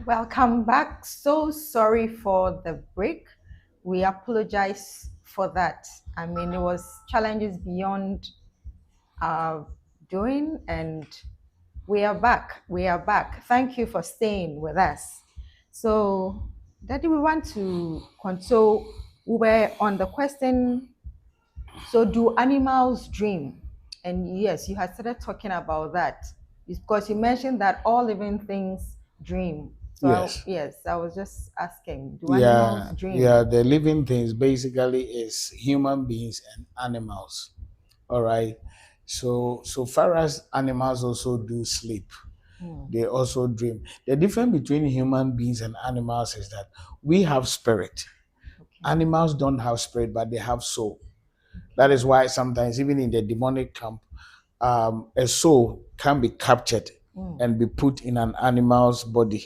Welcome back. So sorry for the break. We apologize for that. I mean, it was challenges beyond our doing, and we are back. We are back. Thank you for staying with us. So, Daddy, we want to console. We were on the question. So, do animals dream? And yes, you had started talking about that because you mentioned that all living things dream. So, Yes. yes, I was just asking, do animals Yeah, dream? yeah. The living things basically is human beings and animals. All right. So far as animals also do sleep, Hmm. they also dream. The difference between human beings and animals is that we have spirit. Okay. Animals don't have spirit, but they have soul. That Okay. is why sometimes, even in the demonic camp, a soul can be captured Hmm. and be put in an animal's body.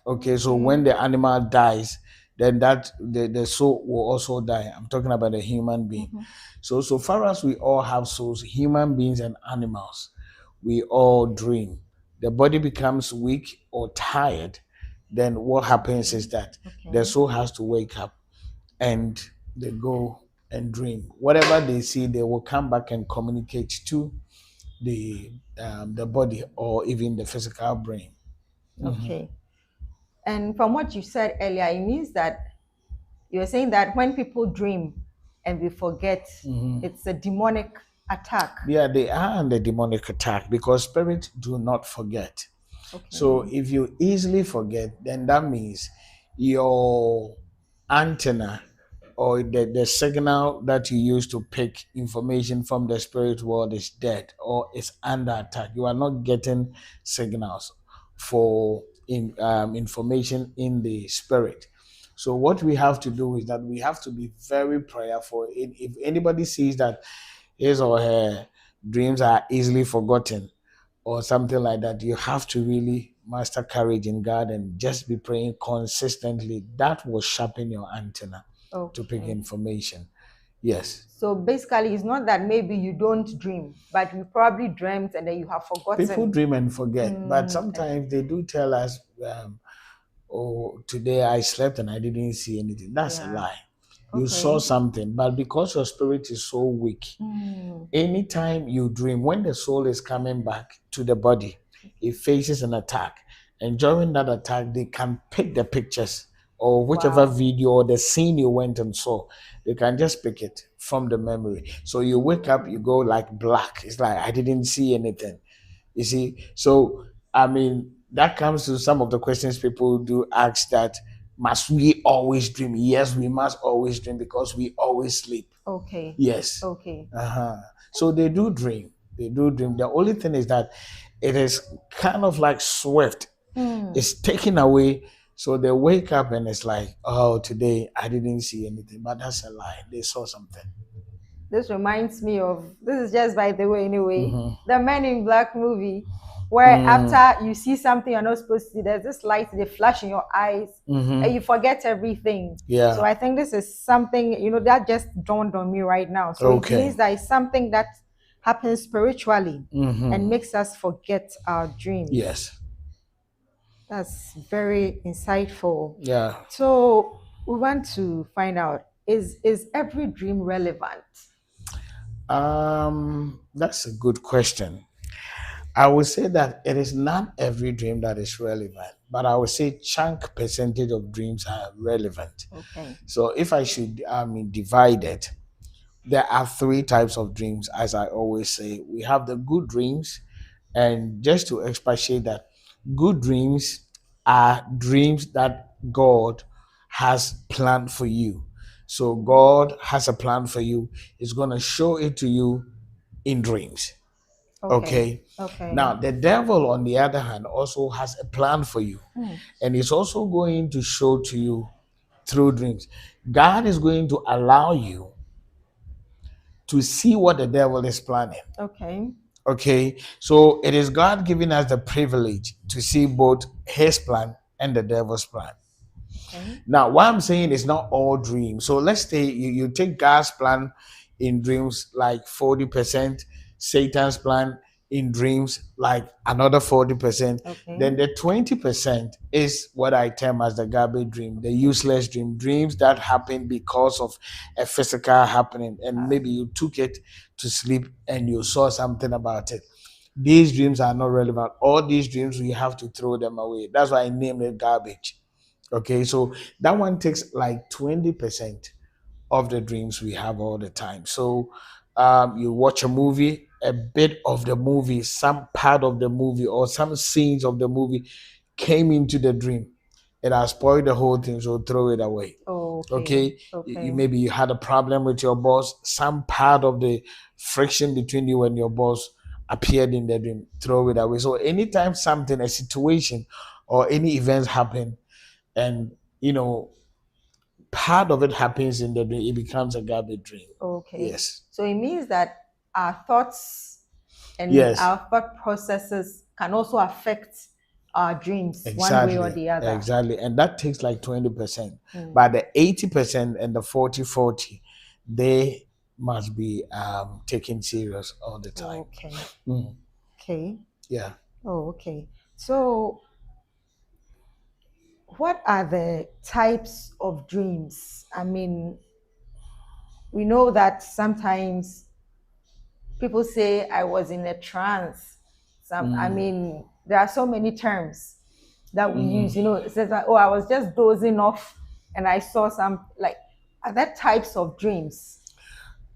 Okay, so Okay. when the animal dies, then the soul will also die. I'm talking about a human being. Mhm. So far as we all have souls, human beings and animals, we all dream. The body becomes weak or tired, then what happens Okay. is that the Okay. soul has to wake up and they go and dream. Whatever they see, they will come back and communicate to the body or even the physical brain. Mhm. Okay. And from what you said earlier, it means that you're saying that when people dream and we forget, Mhm. it's a demonic attack. Yeah, they are under demonic attack because spirits do not forget. So Okay. if you easily forget, then that means your antenna or the signal that you use to pick information from the spirit world is dead or is under attack. You are not getting signals for information in the spirit. So what we have to do is that we have to be very prayerful. If anybody sees that his or her dreams are easily forgotten or something like that, you have to really master courage in God and just be praying consistently. That will sharpen your antenna to pick Okay. information. Yes. So basically, it's not that maybe you don't dream, but you probably dreamt and then you have People forgotten. dream and forget, but And sometimes they do tell us, oh, today I slept and I didn't see anything. That's a yeah. lie. You saw Okay. something, but because your spirit is so weak, Mm. anytime you dream, when the soul is coming back to the body, it faces an attack. And during that attack, they can pick the pictures or whichever Wow. video or the scene you went and saw. They can just pick it from the memory. So you wake up, you go like black. It's like, I didn't see anything. You see? So, I mean, that comes to some of the questions people do ask that must we always dream? Yes, we must always dream because we always sleep. Okay. Yes. Okay. Uh-huh. So they do dream. They do dream. The only thing is that it is kind of like swift. Hmm. It's taken away. So they wake up and it's like, oh, today I didn't see anything. But that's a lie. They saw something. This reminds me of this is just by the way, anyway, Mm-hmm. the Men in Black movie, where Mm, after you see something you're not supposed to see, there's this light they flash in your eyes and mm-hmm. you forget everything. So Yeah. I think this is something, that just dawned on me right now. So it Okay. means that it's something that happens spiritually and Mm-hmm. makes us forget our dreams. Yes. That's very insightful. Yeah. So we want to find out, is every dream relevant? That's a good question. I would say that it is not every dream that is relevant, but I would say chunk percentage of dreams are relevant. Okay. So if I should, divide it, there are three types of dreams, as I always say. We have the good dreams, and just to expatiate that, good dreams are dreams that God has planned for you. So God has a plan for you. He's going to show it to you in dreams. Okay. Okay. Okay. Now, the devil, on the other hand, also has a plan for you, Hmm. and he's also going to show to you through dreams. God is going to allow you to see what the devil is planning. Okay. Okay. So it is God giving us the privilege to see both his plan and the devil's plan. Okay. Now, what I'm saying is not all dreams. So let's say you take God's plan in dreams like 40%, Satan's plan in dreams, like another 40%. Okay. Then the 20% is what I term as the garbage dream, the useless dream, dreams that happen because of a physical happening, and maybe you took it to sleep and you saw something about it. These dreams are not relevant. All these dreams, we have to throw them away. That's why I named it garbage. Okay, so that one takes like 20% of the dreams we have all the time. So you watch a movie, a bit of the movie, some part of the movie, or some scenes of the movie came into the dream. It has spoiled the whole thing, so throw it away. Okay. Okay, Okay. maybe you had a problem with your boss. Some part of the friction between you and your boss appeared in the dream. Throw it away. So anytime something, a situation, or any events happen, and you know part of it happens in the dream, it becomes a garbage dream. Okay. Yes. So it means that our thoughts and Yes. our thought processes can also affect our dreams one way or the other. Exactly. And that takes like 20%. But the 80% and the 40-40, they must be taken serious all the time. Okay. Mm. Okay. Yeah. Oh, okay. So what are the types of dreams? I mean, we know that sometimes people say I was in a trance. I mean, there are so many terms that we use. You know, it says that, oh, I was just dozing off and I saw some, like, are there types of dreams?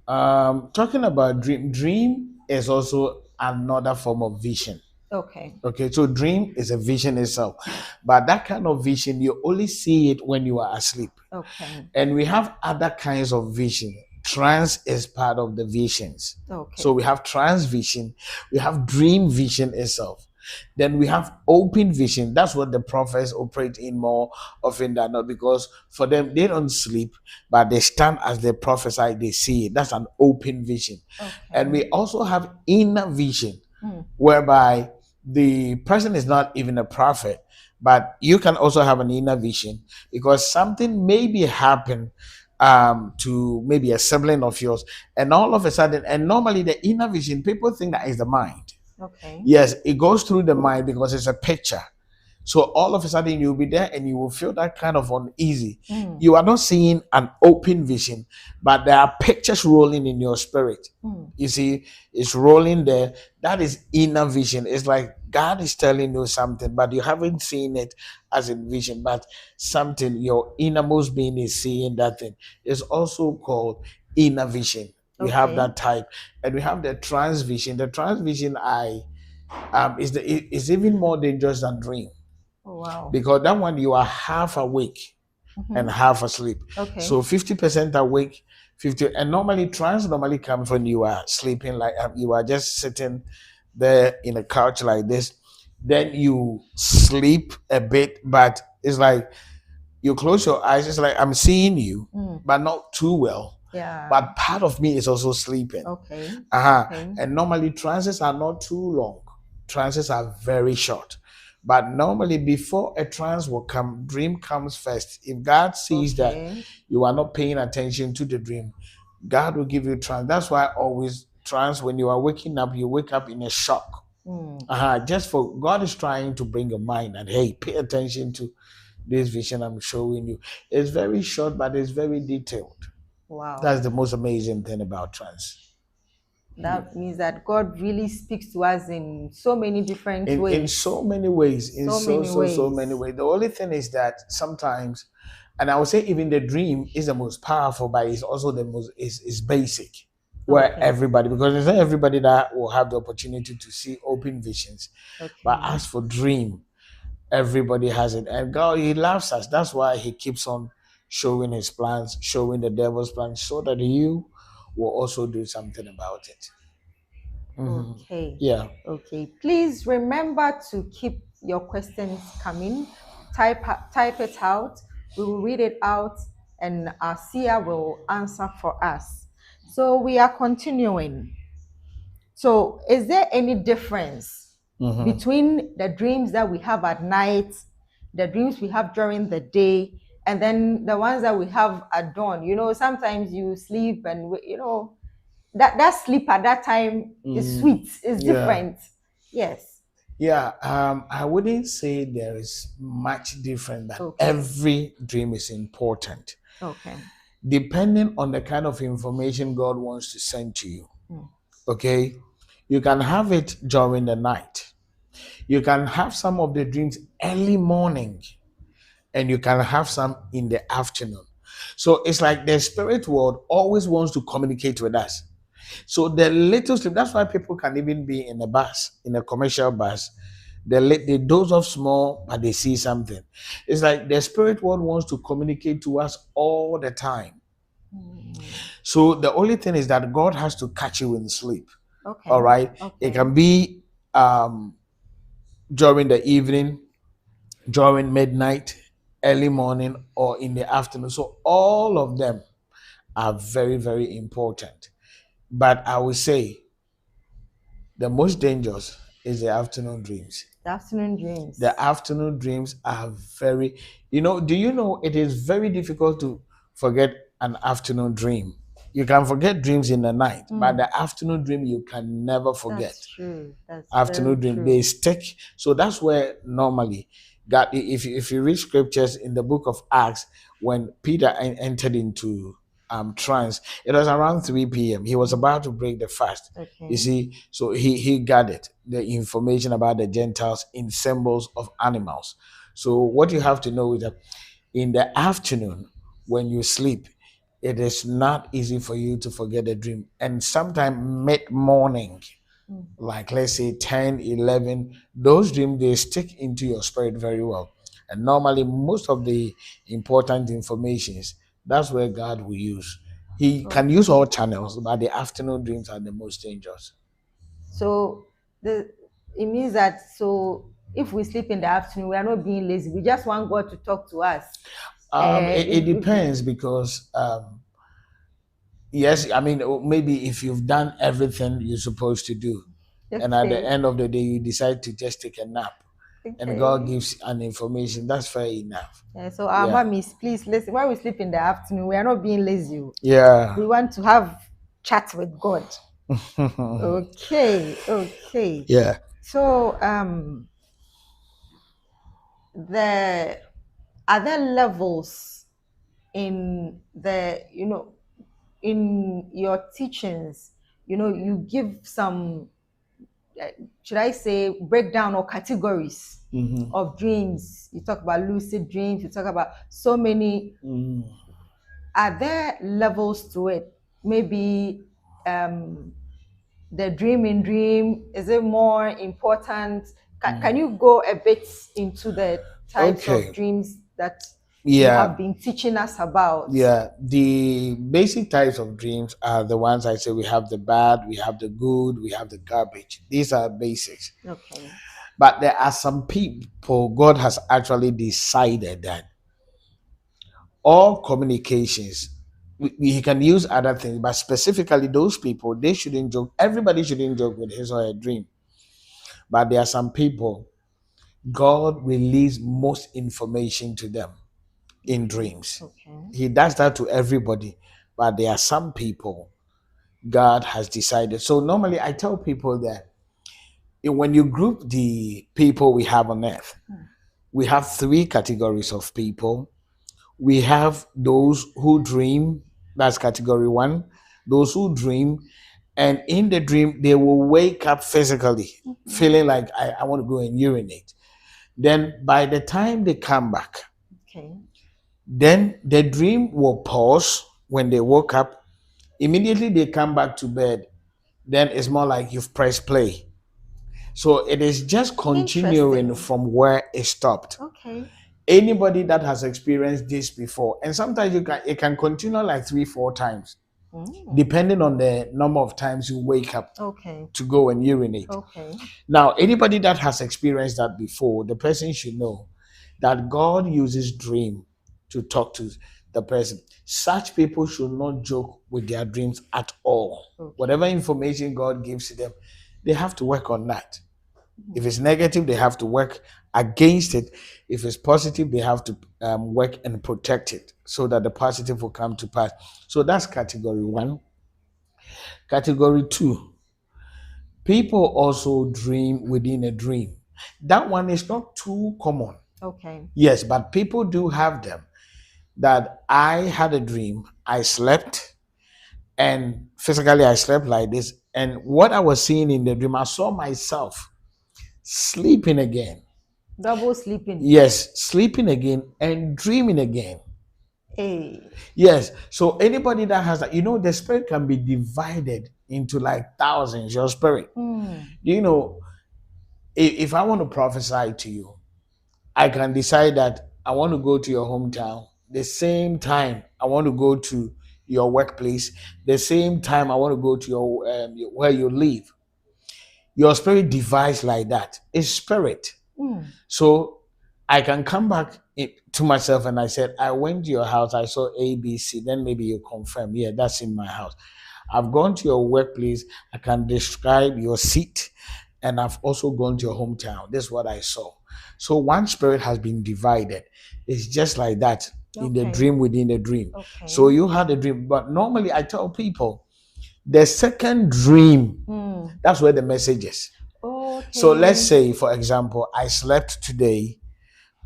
Talking about dream is also another form of vision. Okay. Okay, so dream is a vision itself, but that kind of vision you only see it when you are asleep. Okay. And we have other kinds of vision. Trance is part of the visions. Okay. So we have trance vision, we have dream vision itself. Then we have open vision. That's what the prophets operate in more often than not, because for them, they don't sleep, but they stand as they prophesy, they see it. That's an open vision. Okay. And we also have inner vision, whereby the person is not even a prophet, but you can also have an inner vision because something maybe happened to maybe a sibling of yours, and all of a sudden, and normally the inner vision, people think that is the mind. Okay. Yes, it goes through the mind because it's a picture. So all of a sudden you'll be there and you will feel that kind of uneasy. You are not seeing an open vision, but there are pictures rolling in your spirit. You see, it's rolling there. That is inner vision. It's like God is telling you something, but you haven't seen it as a vision, but something your innermost being is seeing that thing. It's also called inner vision. We have that type, and we have the trance vision. The trance vision is even more dangerous than dream. Oh, wow. Because that one you are half awake and half asleep. Okay. So 50% awake, 50, and normally trance normally comes when you are sleeping, like you are just sitting there in a couch like this. Then you sleep a bit, but it's like you close your eyes. It's like I'm seeing you, but not too well. Yeah. But part of me is also sleeping. Okay. Okay. And normally trances are not too long. Trances are very short. But normally, before a trance will come, dream comes first. If God sees that you are not paying attention to the dream, God will give you trance. That's why I always trance, when you are waking up, you wake up in a shock. Just for God is trying to bring your mind and, hey, pay attention to this vision I'm showing you. It's very short, but it's very detailed. Wow. That's the most amazing thing about trance. That means that God really speaks to us in so many different ways. In so many ways. In so many ways. The only thing is that sometimes, and I would say even the dream is the most powerful, but it's also the most is basic. Where everybody, because it's not everybody that will have the opportunity to see open visions. But as for dream, everybody has it. And God, He loves us. That's why He keeps on showing His plans, showing the devil's plans, so that you will also do something about it. Okay. Yeah. Okay. Please remember to keep your questions coming. Type it out. We will read it out, and our seer will answer for us. So we are continuing. So, is there any difference between the dreams that we have at night, the dreams we have during the day, and then the ones that we have at dawn? You know, sometimes you sleep and, you know, that sleep at that time is sweet, is different. Yes. Yeah, I wouldn't say there is much different that Okay. every dream is important, Okay. depending on the kind of information God wants to send to you. Mm. Okay, you can have it during the night. You can have some of the dreams early morning, and you can have some in the afternoon. So it's like the spirit world always wants to communicate with us. So the little sleep, that's why people can even be in a bus, in a commercial bus. They doze off small, but they see something. It's like the spirit world wants to communicate to us all the time. Mm. So the only thing is that God has to catch you in sleep. All Okay. right. It Okay. can be during the evening, during midnight, early morning, or in the afternoon. So all of them are very, very important. But I would say the most dangerous is the afternoon dreams. The afternoon The dreams. afternoon dreams are very, do you know it is very difficult to forget an afternoon dream? You can forget dreams in the night, but Mm. the afternoon dream you can never That's forget. true. That's very Afternoon dream, they true. stick. So that's where normally God, if you read scriptures in the book of Acts, when Peter entered into trance, it was around 3 p.m. He was Mm. about to break the fast. You Okay. see, so he gathered the information about the Gentiles in symbols of animals. So what you have to know is that in the afternoon, when you sleep, it is not easy for you to forget a dream. And sometime mid morning, Mm. like let's say 10, 11, those dreams, they stick into your spirit very well. And normally most of the important informations, that's where God will use. He can use Okay. all channels, but the afternoon dreams are the most dangerous. So the it means that so if we sleep in the afternoon, we are not being lazy. We just want God to talk to us. It If depends because yes, I mean, maybe if you've done everything you're supposed to do, and at the okay. end of the day you decide to just take a nap, and God Okay. gives an information, that's fair enough. Yeah, so our Yeah. mommies, please listen. When we sleep in the afternoon, we are not being lazy. Yeah. We want to have chat with God. Okay, okay. Yeah. So the are there levels in the in your teachings? You give some uh, should I say breakdown or categories Mm-hmm. of dreams. You talk about lucid dreams, you talk about so many. Are there levels to it? Maybe um, the dream in dream, is it more important? Can you go a bit into the types of Okay. dreams that you have Yeah. been teaching us about? Yeah. The basic types of dreams are the ones I say we have the bad, we have the good, we have the garbage. These are basics. Okay. But there are some people, God has actually decided that all communications, he can use other things, but specifically those people, they shouldn't joke. Everybody shouldn't joke with his or her dream. But there are some people, God release most information to them in dreams. Okay. He does that to everybody, but there are some people God has decided. So normally I tell people that when you group the people we have on earth, we have three categories of people. We have those who dream, that's category one, those who dream, and in the dream, they will wake up physically, feeling like I want to go and urinate. Then by the time they come back, Okay. then the dream will pause when they woke up. Immediately they come back to bed. Then it's more like you've pressed play. So it is just continuing Interesting. from where it stopped. Okay. Anybody that has experienced this before, and sometimes it can continue like 3, 4 times, Mm. depending on the number of times you wake up Okay. to go and urinate. Okay. Now, anybody that has experienced that before, the person should know that God uses dream to talk to the person. Such people should not joke with their dreams at all. Okay. Whatever information God gives to them, they have to work on that. If it's negative, they have to work against it. If it's positive, they have to work and protect it so that the positive will come to pass. So that's category one. Category two, People also dream within a dream. That one is not too common. Okay. Yes, but people do have them. That I had a dream, I slept, and physically I slept like this. And what I was seeing in the dream, I saw myself sleeping again. Double sleeping. Yes, sleeping again and dreaming again. Hey. Yes. So anybody that has that, the spirit can be divided into like thousands, your spirit. You know, if I want to prophesy to you, I can decide that I want to go to your hometown. The same time I want to go to your workplace. The same time I want to go to where you live. Your spirit divides like that. It's spirit. So I can come back to myself and I said, I went to your house, I saw A, B, C. Then maybe you confirm, yeah, that's in my house. I've gone to your workplace, I can describe your seat, and I've also gone to your hometown. This is what I saw. So one spirit has been divided. It's just like that in the dream within the dream. Okay. So you had a dream, but normally I tell people the second dream, that's where the message is. Okay. So let's say, for example, I slept today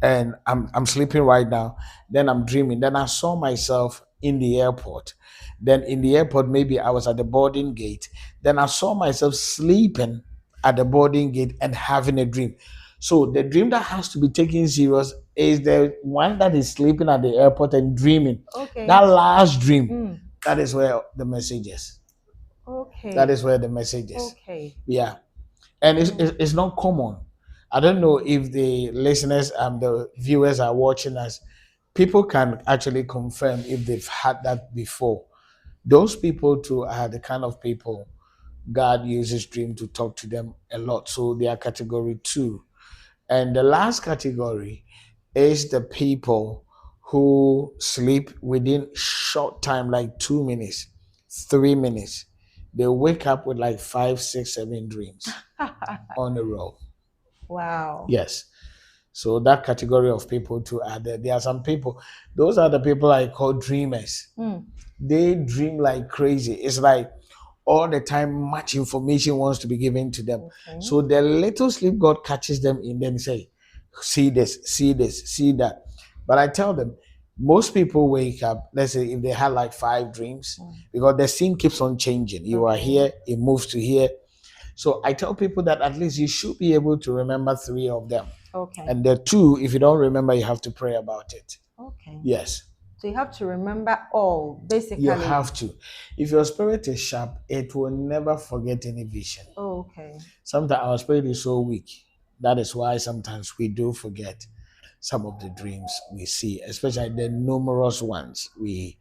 and I'm sleeping right now. Then I'm dreaming. Then I saw myself in the airport. Then in the airport, maybe I was at the boarding gate. Then I saw myself sleeping at the boarding gate and having a dream. So the dream that has to be taken serious is the one that is sleeping at the airport and dreaming. Okay. That last dream, that is where the message is. Okay. That is where the message is. Okay. Yeah. And it's not common. I don't know if the listeners and the viewers are watching us. People can actually confirm if they've had that before. Those people too are the kind of people God uses dream to talk to them a lot. So they are category 2. And the last category is the people who sleep within short time, like 2 minutes, 3 minutes. They wake up with like 5, 6, 7 dreams on a row. Wow. Yes. So that category of people too are there. There are some people, those are the people I call dreamers. They dream like crazy. It's like all the time much information wants to be given to them. Okay. So the little sleep God catches them in, then say, see this, see this, see that. But I tell them, most people wake up, let's say if they had like 5 dreams, because the scene keeps on changing. You are here, it moves to here. So I tell people that at least you should be able to remember 3 of them. Okay. And the 2, if you don't remember, you have to pray about it. Okay. Yes. So you have to remember all, basically. You have to. If your spirit is sharp, it will never forget any vision. Oh, okay. Sometimes our spirit is so weak. That is why sometimes we do forget some of the dreams we see, especially the numerous ones we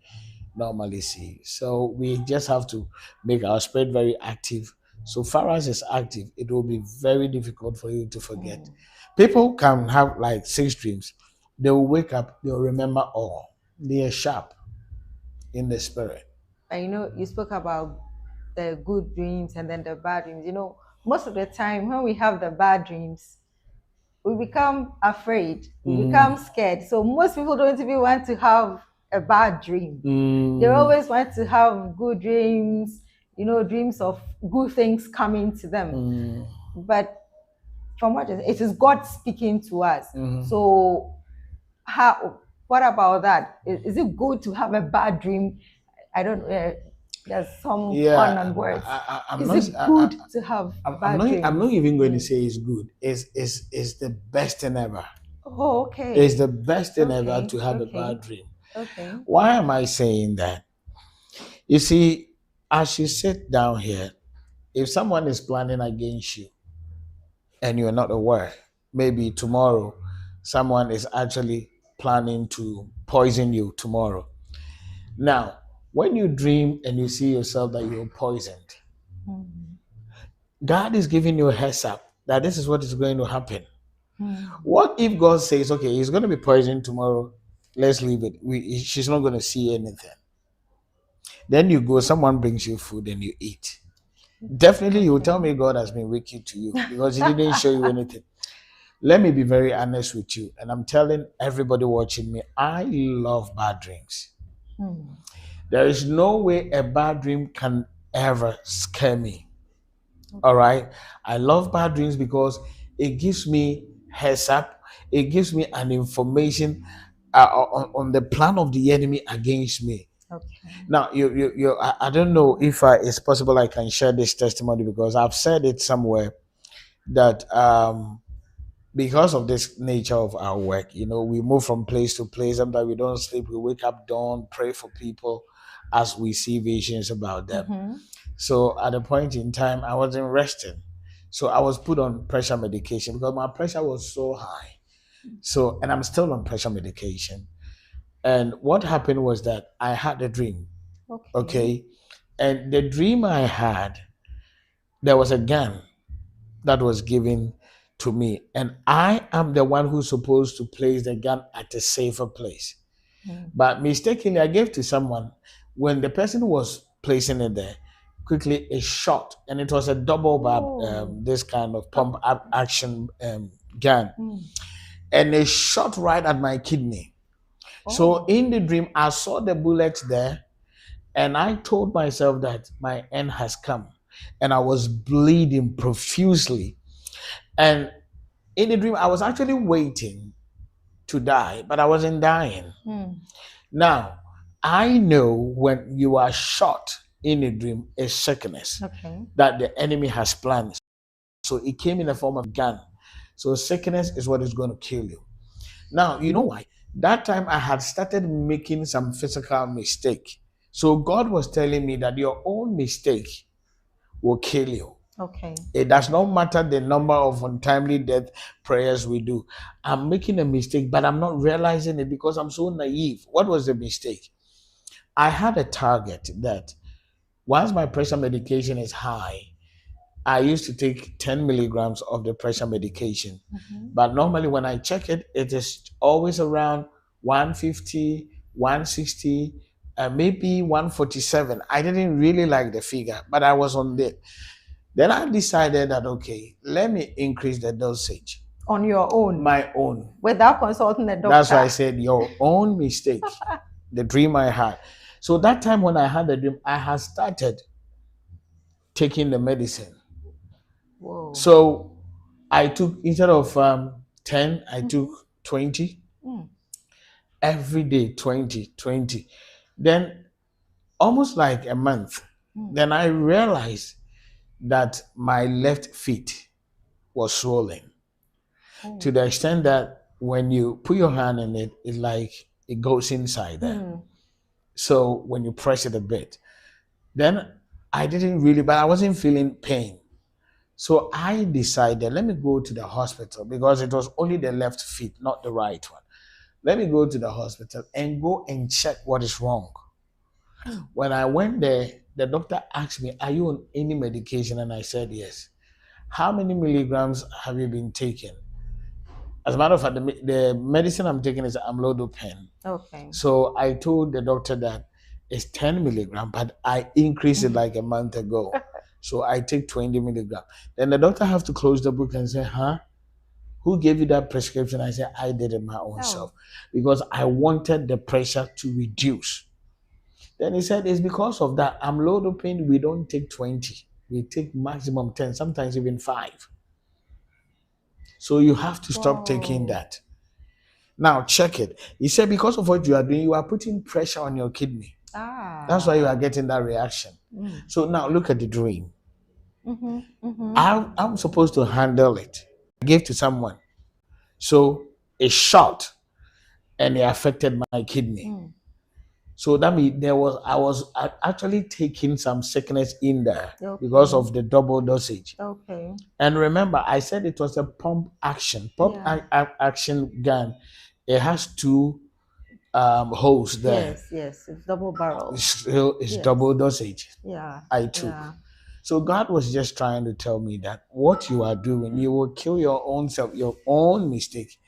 normally see. So we just have to make our spirit very active. So far as it's active, it will be very difficult for you to forget. People can have like 6 dreams. They will wake up, they'll remember all. They are sharp in the spirit. And you spoke about the good dreams and then the bad dreams. Most of the time when we have the bad dreams, we become afraid, we become scared. So most people don't even want to have a bad dream. They always want to have good dreams, dreams of good things coming to them. But from what it is God speaking to us. So what about that? Is it good to have a bad dream? I don't know. There's some fun on words. Is it good to have bad dreams? I'm not even going to say it's good. It's the best thing ever. Oh, okay. It's the best thing ever to have a bad dream. Okay. Why am I saying that? You see, as you sit down here, if someone is planning against you and you're not aware, maybe tomorrow someone is actually planning to poison you tomorrow. Now, when you dream and you see yourself that you're poisoned, God is giving you a heads up that this is what is going to happen. What if God says, okay, he's going to be poisoned tomorrow, let's leave it. She's not going to see anything. Then you go, someone brings you food and you eat. Definitely you will tell me God has been wicked to you because he didn't show you anything. Let me be very honest with you, and I'm telling everybody watching me, I love bad dreams. There is no way a bad dream can ever scare me. All right. I love bad dreams because it gives me heads up. It gives me an information on the plan of the enemy against me. Okay. Now, I don't know if it's possible I can share this testimony because I've said it somewhere that because of this nature of our work, we move from place to place. Sometimes we don't sleep. We wake up dawn, pray for people as we see visions about them. Mm-hmm. So at a point in time, I wasn't resting. So I was put on pressure medication because my pressure was so high. So, and I'm still on pressure medication. And what happened was that I had a dream. Okay. Okay. And the dream I had, there was a gun that was given to me. And I am the one who's supposed to place the gun at a safer place. Mm. But mistakenly, I gave to someone. When the person was placing it there, quickly a shot, and it was a double barrel, this kind of pump action gun, and it shot right at my kidney. So in the dream, I saw the bullets there, and I told myself that my end has come, and I was bleeding profusely. And in the dream, I was actually waiting to die, but I wasn't dying. Now, I know when you are shot in a dream, a sickness that the enemy has planned. So it came in the form of a gun. So sickness is what is going to kill you. Now, you know why? That time I had started making some physical mistake. So God was telling me that your own mistake will kill you. Okay. It does not matter the number of untimely death prayers we do. I'm making a mistake, but I'm not realizing it because I'm so naive. What was the mistake? I had a target that once my pressure medication is high, I used to take 10 milligrams of the pressure medication. But normally when I check it, it is always around 150, 160, maybe 147. I didn't really like the figure, but I was on it. Then I decided that, okay, let me increase the dosage. On your own? My own. Without consulting a doctor? That's why I said your own mistake, the dream I had. So that time when I had the dream, I had started taking the medicine. Whoa. So I took, instead of 10, I took 20. Every day, 20, 20. Then almost like a month, then I realized that my left feet was swollen to the extent that when you put your hand in it, it's like it goes inside there. So when you press it a bit, then I didn't really, but I wasn't feeling pain. So I decided, let me go to the hospital because it was only the left feet, not the right one. Let me go to the hospital and go and check what is wrong. When I went there, the doctor asked me, are you on any medication? And I said, yes. How many milligrams have you been taking? As a matter of fact, the medicine I'm taking is amlodipine. Okay. So I told the doctor that it's 10 milligrams, but I increased it like a month ago. So I take 20 milligrams. Then the doctor have to close the book and say, huh? Who gave you that prescription? I said, I did it my own self because I wanted the pressure to reduce. Then he said, it's because of that. Amlodipine, we don't take 20. We take maximum 10, sometimes even 5. So you have to stop taking that. Now check it. He said, because of what you are doing, you are putting pressure on your kidney. That's why you are getting that reaction. So now look at the dream. I'm supposed to handle it. I gave to someone. So it shot and it affected my kidney. So that means I was actually taking some sickness in there because of the double dosage. Okay. And remember, I said it was a pump action action gun. It has 2 holes there. Yes, it's double barrel. It's double dosage. Yeah. I took. So God was just trying to tell me that what you are doing, you will kill your own self. Your own mistake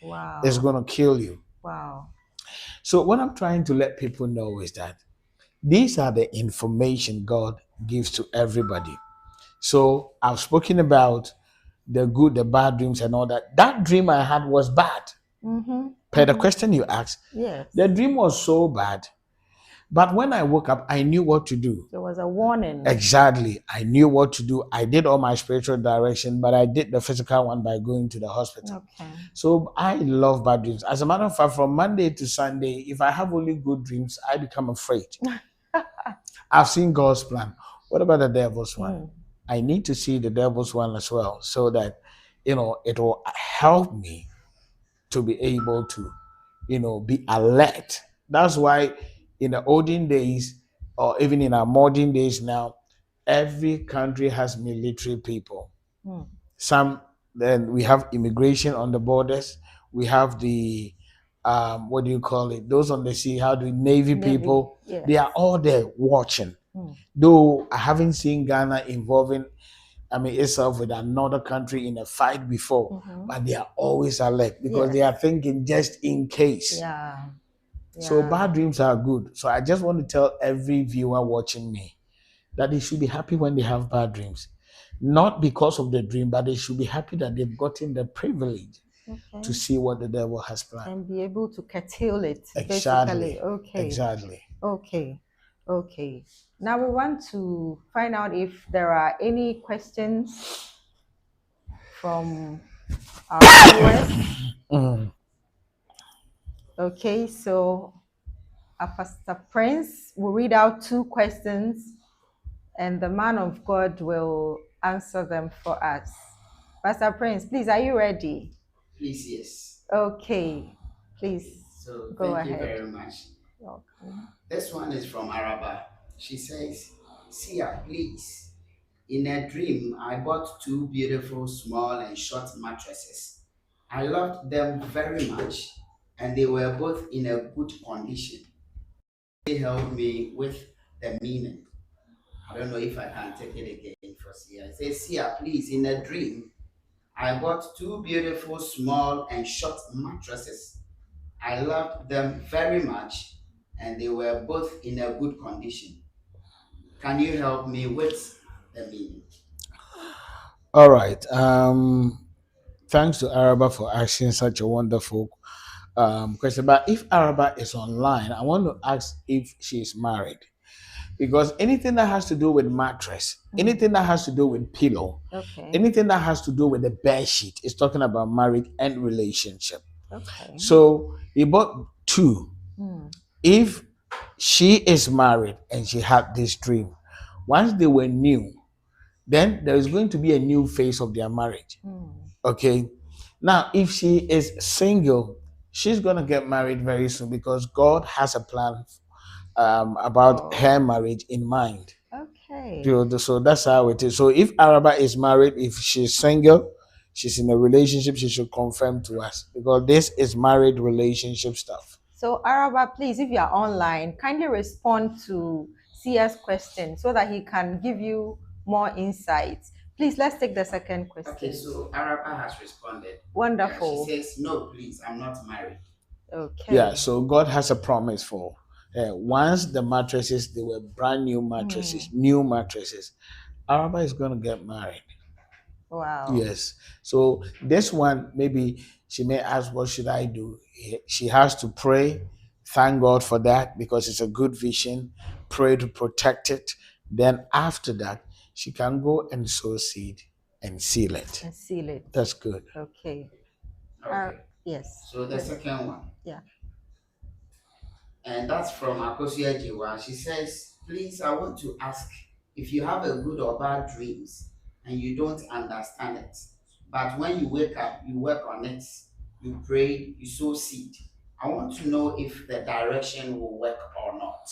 is going to kill you. Wow. So what I'm trying to let people know is that these are the information God gives to everybody. So I've spoken about the good, the bad dreams and all that. That dream I had was bad. Per the question you asked, the dream was so bad But when I woke up, I knew what to do. There was a warning. Exactly. I knew what to do. I did all my spiritual direction, but I did the physical one by going to the hospital. Okay. So I love bad dreams. As a matter of fact, from Monday to Sunday, if I have only good dreams, I become afraid. I've seen God's plan. What about the devil's one? I need to see the devil's one as well, so that it will help me to be able to be alert. That's why in the olden days, or even in our modern days now, every country has military people. Some, then we have immigration on the borders. We have the what do you call it? Those on the sea, how do Navy people? Yes. They are all there watching. Though I haven't seen Ghana involving itself with another country in a fight before, but they are always alert because they are thinking just in case. Yeah. So bad dreams are good. So I just want to tell every viewer watching me that they should be happy when they have bad dreams. Not because of the dream, but they should be happy that they've gotten the privilege to see what the devil has planned. And be able to curtail it. Exactly. Basically. Okay. Exactly. Okay. Now we want to find out if there are any questions from our viewers. Okay, so Pastor Prince will read out 2 questions and the man of God will answer them for us. Pastor Prince, please, are you ready? Please, yes. Okay, please So go thank ahead. you very much. Welcome. This one is from Araba. She says, Seer, please. In a dream, I bought 2 beautiful small and short mattresses. I loved them very much, and they were both in a good condition. They helped me with the meaning. I don't know if I can take it again for Seer. It says, Seer, please, in a dream, I bought 2 beautiful small and short mattresses. I loved them very much, and they were both in a good condition. Can you help me with the meaning? All right. Thanks to Araba for asking such a wonderful question. But if Araba is online, I want to ask if she is married. Because anything that has to do with mattress, anything that has to do with pillow, anything that has to do with the bed sheet is talking about marriage and relationship. Okay. So he bought 2. If she is married and she had this dream, once they were new, then there is going to be a new phase of their marriage. Okay. Now, if she is single, she's going to get married very soon because God has a plan about her marriage in mind. Okay. So that's how it is. So if Araba is married, if she's single, she's in a relationship, she should confirm to us because this is married relationship stuff. So Araba, please, if you are online, kindly respond to Seer's question so that he can give you more insights. Please, let's take the second question. Okay, so Araba has responded. Wonderful. She says, no, please, I'm not married. Okay. Yeah, so God has a promise for once the mattresses, they were brand new mattresses, new mattresses, Araba is going to get married. Wow. Yes. So this one, maybe she may ask, what should I do? She has to pray, thank God for that because it's a good vision, pray to protect it. Then after that, she can go and sow seed and seal it. And seal it. That's good. Okay. Yes. So the second one. Yeah. And that's from Akosia Jiwa. She says, please, I want to ask if you have a good or bad dreams and you don't understand it, but when you wake up, you work on it, you pray, you sow seed. I want to know if the direction will work or not.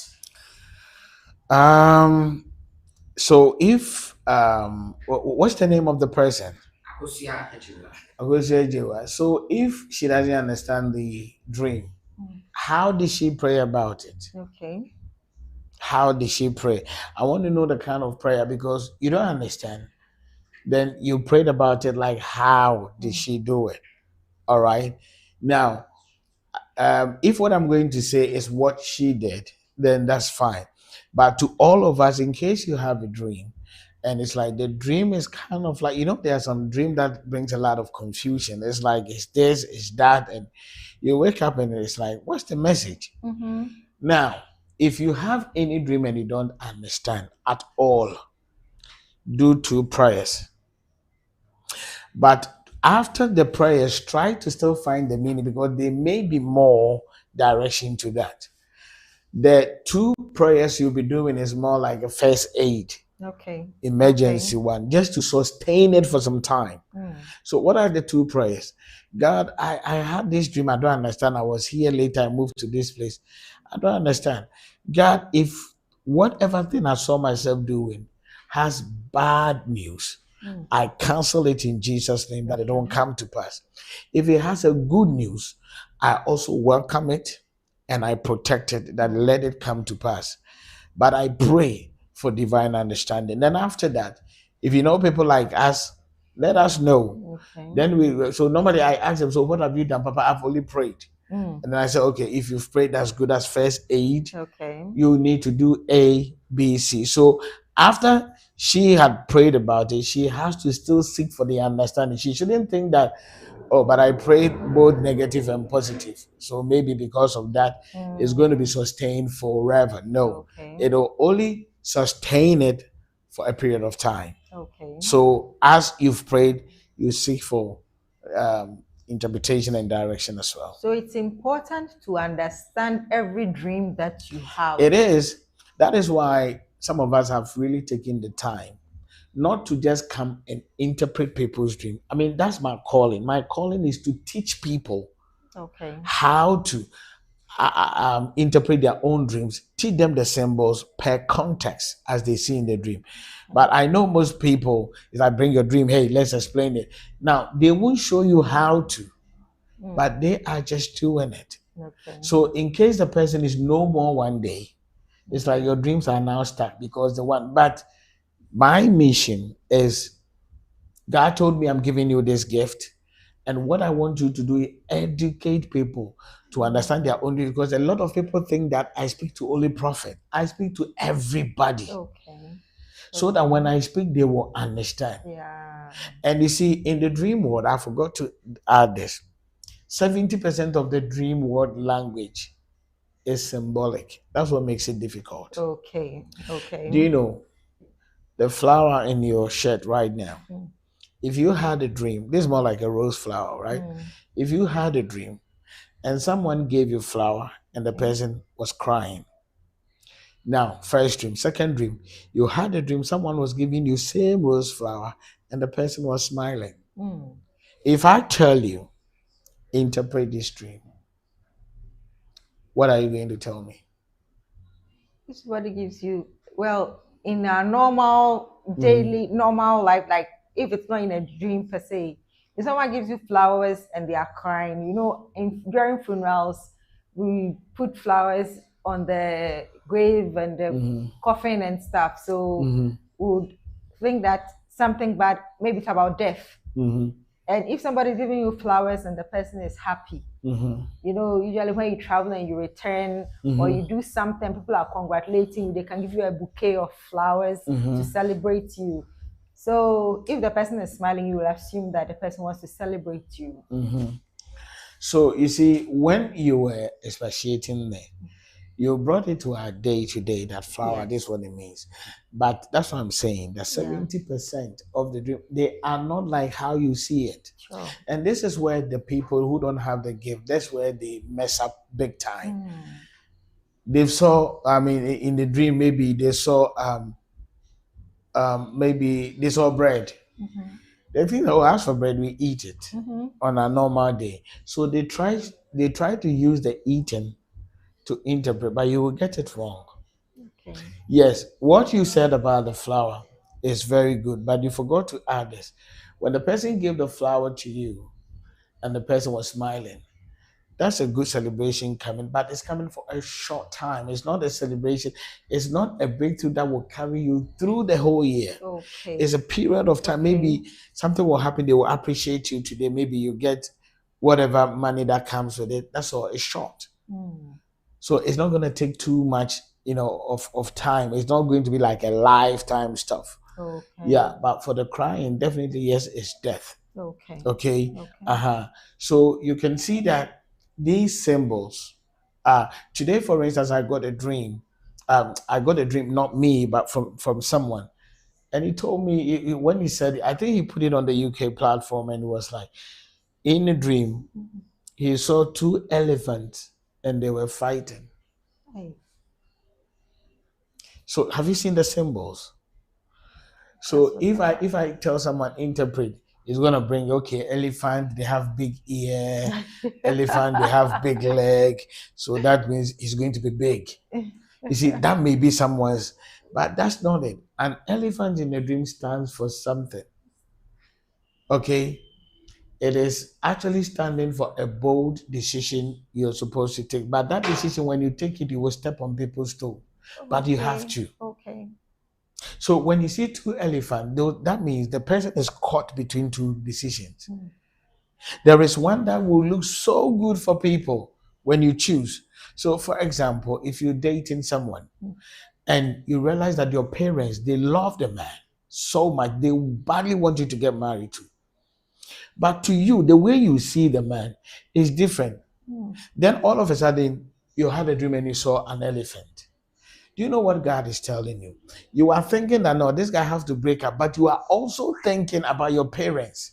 So if what's the name of the person? Akosia Jiwa. Akosia Jiwa. So if she doesn't understand the dream, how did she pray about it? Okay. How did she pray? I want to know the kind of prayer because you don't understand. Then you prayed about it, like how did she do it? All right. Now, if what I'm going to say is what she did, then that's fine. But to all of us, in case you have a dream, and it's like the dream is kind of like, there's some dream that brings a lot of confusion. It's like, it's this, it's that, and you wake up and it's like, what's the message? Now, if you have any dream and you don't understand at all, do 2 prayers. But after the prayers, try to still find the meaning, because there may be more direction to that. The 2 prayers you'll be doing is more like a first aid, Okay. emergency one, just to sustain it for some time. So what are the 2 prayers? God, I had this dream. I don't understand. I was here later. I moved to this place. I don't understand. God, if whatever thing I saw myself doing has bad news, I cancel it in Jesus' name, that it don't come to pass. If it has a good news, I also welcome it and I protect it, that let it come to pass. But I pray for divine understanding. Then after that, if you know people like us, let us know. Okay. Then so normally I ask them, so what have you done, Papa? I've only prayed. Mm. And then I say, okay, if you've prayed, that's good. As first aid. Okay. You need to do A, B, C. So after she had prayed about it, she has to still seek for the understanding. She shouldn't think that, oh, but I prayed both negative and positive, so maybe because of that, it's going to be sustained forever. No, Okay. it'll only sustain it for a period of time. Okay. So as you've prayed, you seek for interpretation and direction as well. So it's important to understand every dream that you have. It is. That is why some of us have really taken the time not to just come and interpret people's dream. I mean, that's my calling. My calling is to teach people how to interpret their own dreams, teach them the symbols per context as they see in the dream. But I know most people, if I bring your dream, hey, let's explain it. Now, they won't show you how to, but they are just doing it. Okay. So in case the person is no more one day, it's like your dreams are now stuck because the one. But my mission is, God told me I'm giving you this gift, and what I want you to do is educate people to understand their own dreams, because a lot of people think that I speak to only prophet. I speak to everybody. Okay. So that when I speak, they will understand. Yeah. And you see, in the dream world, I forgot to add this. 70% of the dream world language is symbolic. That's what makes it difficult. Okay. Okay. Do you know the flower in your shirt right now? If you had a dream, this is more like a rose flower, right? If you had a dream and someone gave you flower and the person was crying. Now, first dream. Second dream, you had a dream, someone was giving you same rose flower and the person was smiling. If I tell you, interpret this dream, what are you going to tell me? This is what it gives you. Well, in a normal, daily, normal life, like if it's not in a dream per se, if someone gives you flowers and they are crying, you know, during funerals, we put flowers on the grave and the coffin and stuff. So we would think that something bad, maybe it's about death. And if somebody's giving you flowers and the person is happy, you know, usually when you travel and you return or you do something, people are congratulating you. They can give you a bouquet of flowers to celebrate you. So if the person is smiling, you will assume that the person wants to celebrate you. So you see, when you were expatiating there, you brought it to our day to day, that flower, this is what it means. But that's what I'm saying, that 70% of the dream, they are not like how you see it. Sure. And this is where the people who don't have the gift, that's where they mess up big time. They saw, I mean, in the dream, maybe they saw bread. They think, oh, as for bread, we eat it on a normal day. So they try to use the eating to interpret, but you will get it wrong. Okay. Yes, what you said about the flower is very good, but you forgot to add this. When the person gave the flower to you and the person was smiling, that's a good celebration coming, but it's coming for a short time. It's not a celebration. It's not a breakthrough that will carry you through the whole year. Okay. It's a period of time. Okay. Maybe something will happen. They will appreciate you today. Maybe you get whatever money that comes with it. That's all. It's short. So it's not going to take too much, you know, of time. It's not going to be like a lifetime stuff. Okay. Yeah, but for the crying, definitely, yes, it's death. Okay. Okay. So you can see that these symbols, today, for instance, I got a dream I got a dream, not me, but from someone. And he told me when he said, I think he put it on the UK platform, and it was like, in a dream, he saw two elephants and they were fighting. Hey. So have you seen the symbols? So if I tell someone interpret, it's gonna bring, okay, elephant, they have big ear, elephant, they have big leg. So that means it's going to be big. You see, that may be someone's, but that's not it. An elephant in a dream stands for something. Okay? It is actually standing for a bold decision you're supposed to take. But that decision, when you take it, you will step on people's toe. But you have to. Okay. So when you see two elephants, that means the person is caught between two decisions. There is one that will look so good for people when you choose. So for example, if you're dating someone and you realize that your parents, they love the man so much, they badly want you to get married to. But to you, the way you see the man is different. Then all of a sudden, you had a dream and you saw an elephant. Do you know what God is telling you? You are thinking that, no, this guy has to break up, but you are also thinking about your parents.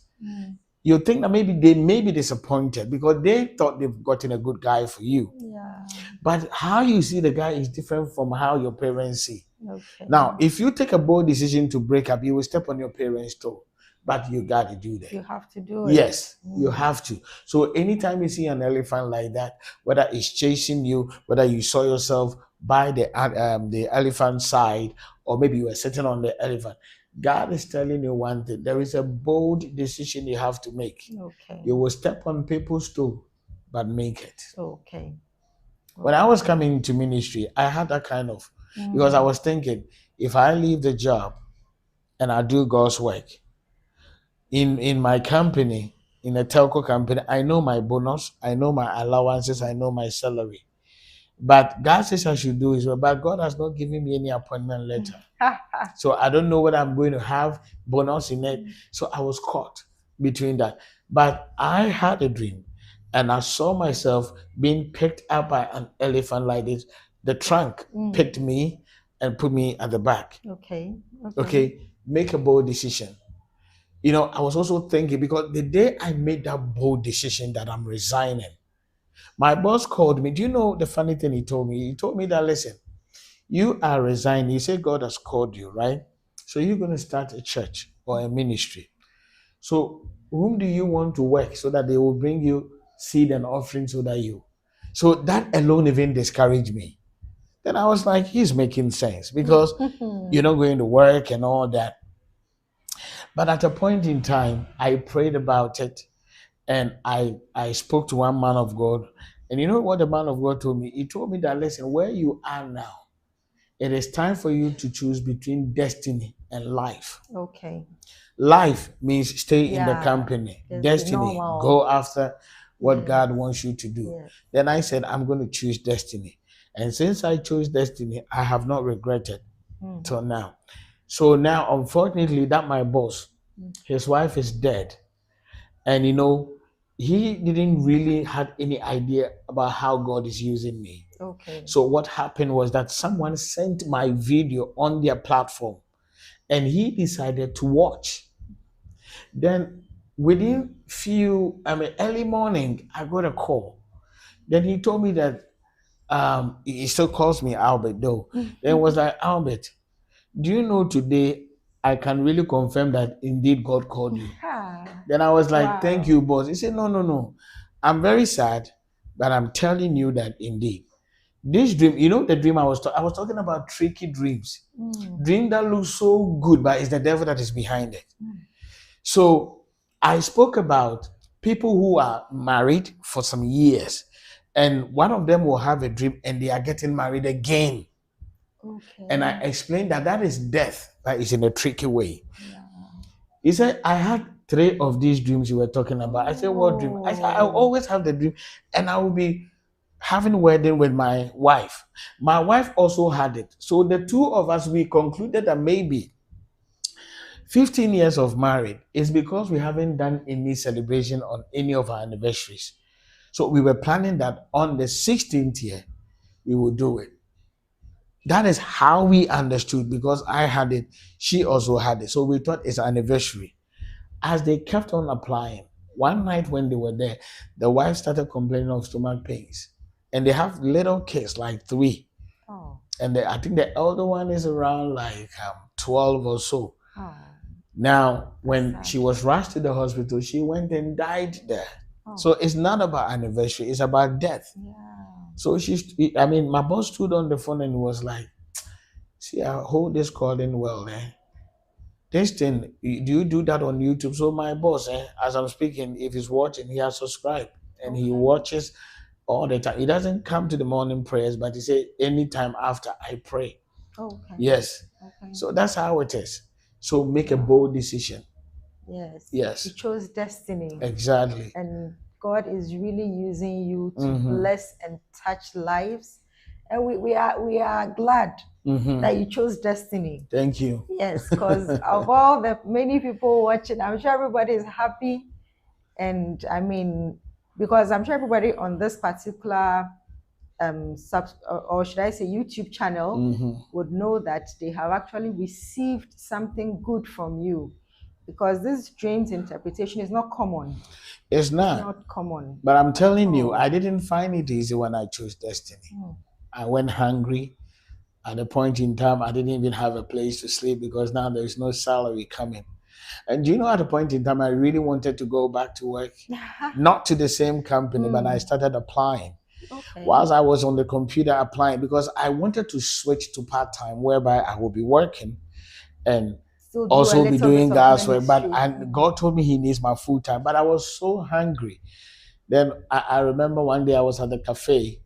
You think that maybe they may be disappointed because they thought they've gotten a good guy for you. Yeah. But how you see the guy is different from how your parents see. Okay. Now, if you take a bold decision to break up, you will step on your parents' toe. But you got to do that. You have to do it. Yes, you have to. So anytime you see an elephant like that, whether it's chasing you, whether you saw yourself by the elephant side, or maybe you were sitting on the elephant, God is telling you one thing. There is a bold decision you have to make. Okay. You will step on people's toe, but make it. Okay. When I was coming into ministry, I had that kind of, because I was thinking, if I leave the job and I do God's work, in my company, in a telco company, I know my bonus, I know my allowances, I know my salary. But God says I should do His work, but God has not given me any appointment letter. So I don't know whether I'm going to have bonus in it. So I was caught between that. But I had a dream and I saw myself being picked up by an elephant like this. The trunk picked me and put me at the back. Okay. Make a bold decision. You know, I was also thinking, because the day I made that bold decision that I'm resigning, my boss called me. Do you know the funny thing he told me? He told me that, listen, you are resigning. He said God has called you, right? So you're going to start a church or a ministry. So whom do you want to work so that they will bring you seed and offering so that you... So that alone even discouraged me. Then I was like, he's making sense, because you're not going to work and all that. But at a point in time, I prayed about it and I spoke to one man of God. And you know what the man of God told me? He told me that, listen, where you are now, it is time for you to choose between destiny and life. Okay. Life means stay in the company. Destiny, go after what God wants you to do. Then I said, I'm going to choose destiny. And since I chose destiny, I have not regretted till now. So now, unfortunately, that my boss, his wife is dead. And, you know, he didn't really have any idea about how God is using me. Okay. So what happened was that someone sent my video on their platform and he decided to watch. Then within early morning, I got a call. Then he told me that, he still calls me Albert though. Then it was like, Albert, do you know today I can really confirm that indeed God called you? Then I was like, thank you, boss. He said, no. I'm very sad, but I'm telling you that indeed. This dream, you know the dream I was talking about, tricky dreams. Dream that looks so good, but it's the devil that is behind it. So I spoke about people who are married for some years, and one of them will have a dream and they are getting married again. Okay. And I explained that is death, but it's in a tricky way. He said, I had 3 of these dreams you were talking about. I said, what dream? I said, I always have the dream, and I will be having wedding with my wife. My wife also had it. So the 2 of us, we concluded that maybe 15 years of marriage is because we haven't done any celebration on any of our anniversaries. So we were planning that on the 16th year, we will do it. That is how we understood, because I had it, she also had it. So we thought it's anniversary. As they kept on applying, one night when they were there, the wife started complaining of stomach pains. And they have little kids, like 3. Oh. And I think the elder one is around like 12 or so. Oh. Now, when she was rushed to the hospital, she went and died there. Oh. So it's not about anniversary, it's about death. Yeah. So my boss stood on the phone and was like, see, I hold this calling well, eh? This thing, do you do that on YouTube? So my boss, as I'm speaking, if he's watching, he has subscribed and he watches all the time. He doesn't come to the morning prayers, but he said anytime after I pray. Okay. Yes. Okay. So that's how it is. So make a bold decision. Yes. Yes. You chose destiny. Exactly. And God is really using you to bless and touch lives. And we are glad that you chose destiny. Thank you. Yes, because of all the many people watching, I'm sure everybody is happy. And I mean, because I'm sure everybody on this particular or should I say YouTube channel would know that they have actually received something good from you, because this dreams interpretation is not common. It's not common. But I'm telling you, I didn't find it easy when I chose destiny. I went hungry. At a point in time, I didn't even have a place to sleep because now there's no salary coming. And do you know, at a point in time, I really wanted to go back to work, not to the same company, but I started applying. Okay. Whilst I was on the computer applying, because I wanted to switch to part-time, whereby I will be working and also be doing God's work. But God told me He needs my full-time. But I was so hungry. Then I remember one day I was at the cafe,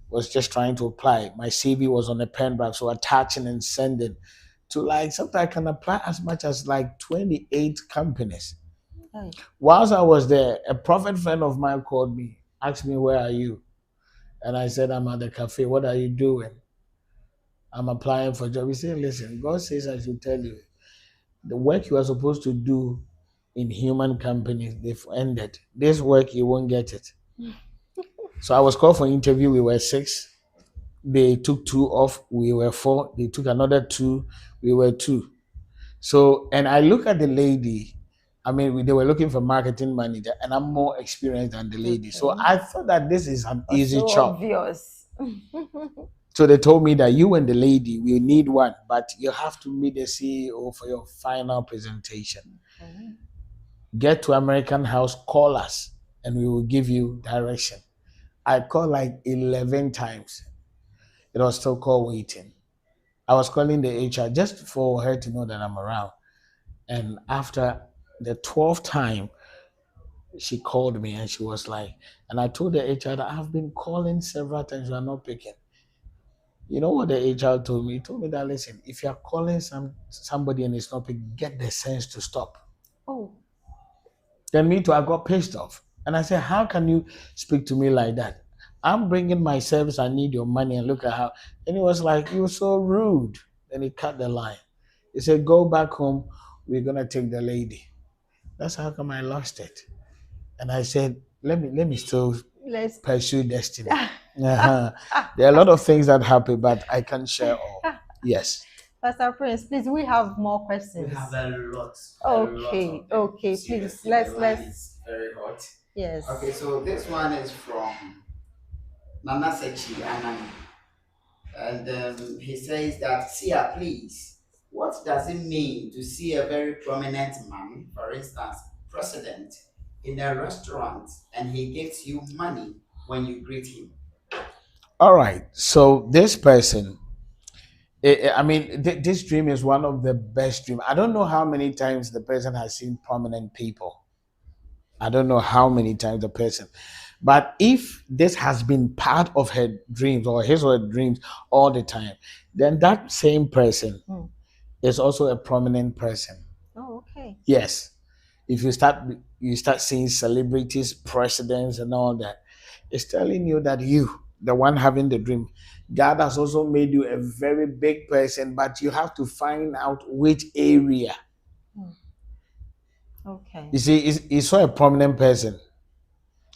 was just trying to apply. My CV was on a pen drive, so attaching and sending to, like, sometimes I can apply as much as like 28 companies. Right. Whilst I was there, a prophet friend of mine called me, asked me, where are you? And I said, I'm at the cafe. What are you doing? I'm applying for a job. He said, listen, God says I should tell you, the work you are supposed to do in human companies, they've ended. This work, you won't get it. So I was called for an interview. We were 6. They took 2 off. We were 4. They took another 2. We were 2. So, and I look at the lady. I mean, they were looking for marketing manager, and I'm more experienced than the lady. So I thought that this is an easy job. Obvious. So they told me that you and the lady will need one, but you have to meet the CEO for your final presentation. Okay. Get to American House, call us, and we will give you direction. I called like 11 times. It was still call waiting. I was calling the HR just for her to know that I'm around. And after the 12th time, she called me and she was like, and I told the HR that I've been calling several times, you are not picking. You know what the HR told me? He told me that, listen, if you are calling somebody and it's not picking, get the sense to stop. Oh. Then me too, I got pissed off. And I said, how can you speak to me like that? I'm bringing my service, I need your money, and look at how. And he was like, you're so rude. Then he cut the line. He said, go back home, we're going to take the lady. That's how come I lost it. And I said, let me still pursue destiny. There are a lot of things that happen, but I can't share all. Yes. Pastor Prince, please, we have more questions. We have a lot. Okay, okay, please, let's. It's very hot. Yes. Okay, so this one is from Nana Sechi Anani. And he says that, Seer, please, what does it mean to see a very prominent man, for instance, president, in a restaurant, and he gives you money when you greet him? All right. So this person, this dream is one of the best dreams. I don't know how many times the person has seen prominent people. I don't know how many times the person. But if this has been part of her dreams or his or her dreams all the time, then that same person is also a prominent person. Oh, okay. Yes. If you start seeing celebrities, presidents, and all that, it's telling you that you, the one having the dream, God has also made you a very big person, but you have to find out which area. Okay. You see, he saw a prominent person.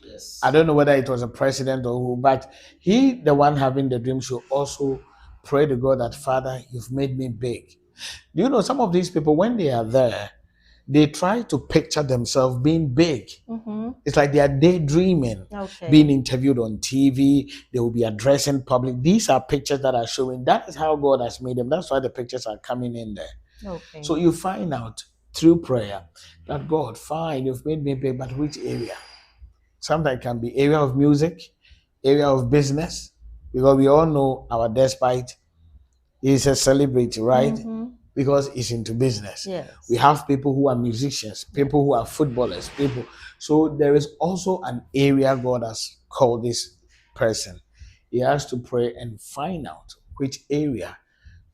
Yes. I don't know whether it was a president or who, but he, the one having the dream, should also pray to God that, Father, you've made me big. Do you know some of these people, when they are there, they try to picture themselves being big. It's like they are daydreaming, being interviewed on TV. They will be addressing public. These are pictures that are showing. That is how God has made them. That's why the pictures are coming in there. So you find out through prayer that, God, fine, you've made me big, but which area? Sometimes it can be area of music, area of business, because we all know our despite is a celebrity, right? Because he's into business. We have people who are musicians, people who are footballers, people. So there is also an area God has called this person. He has to pray and find out which area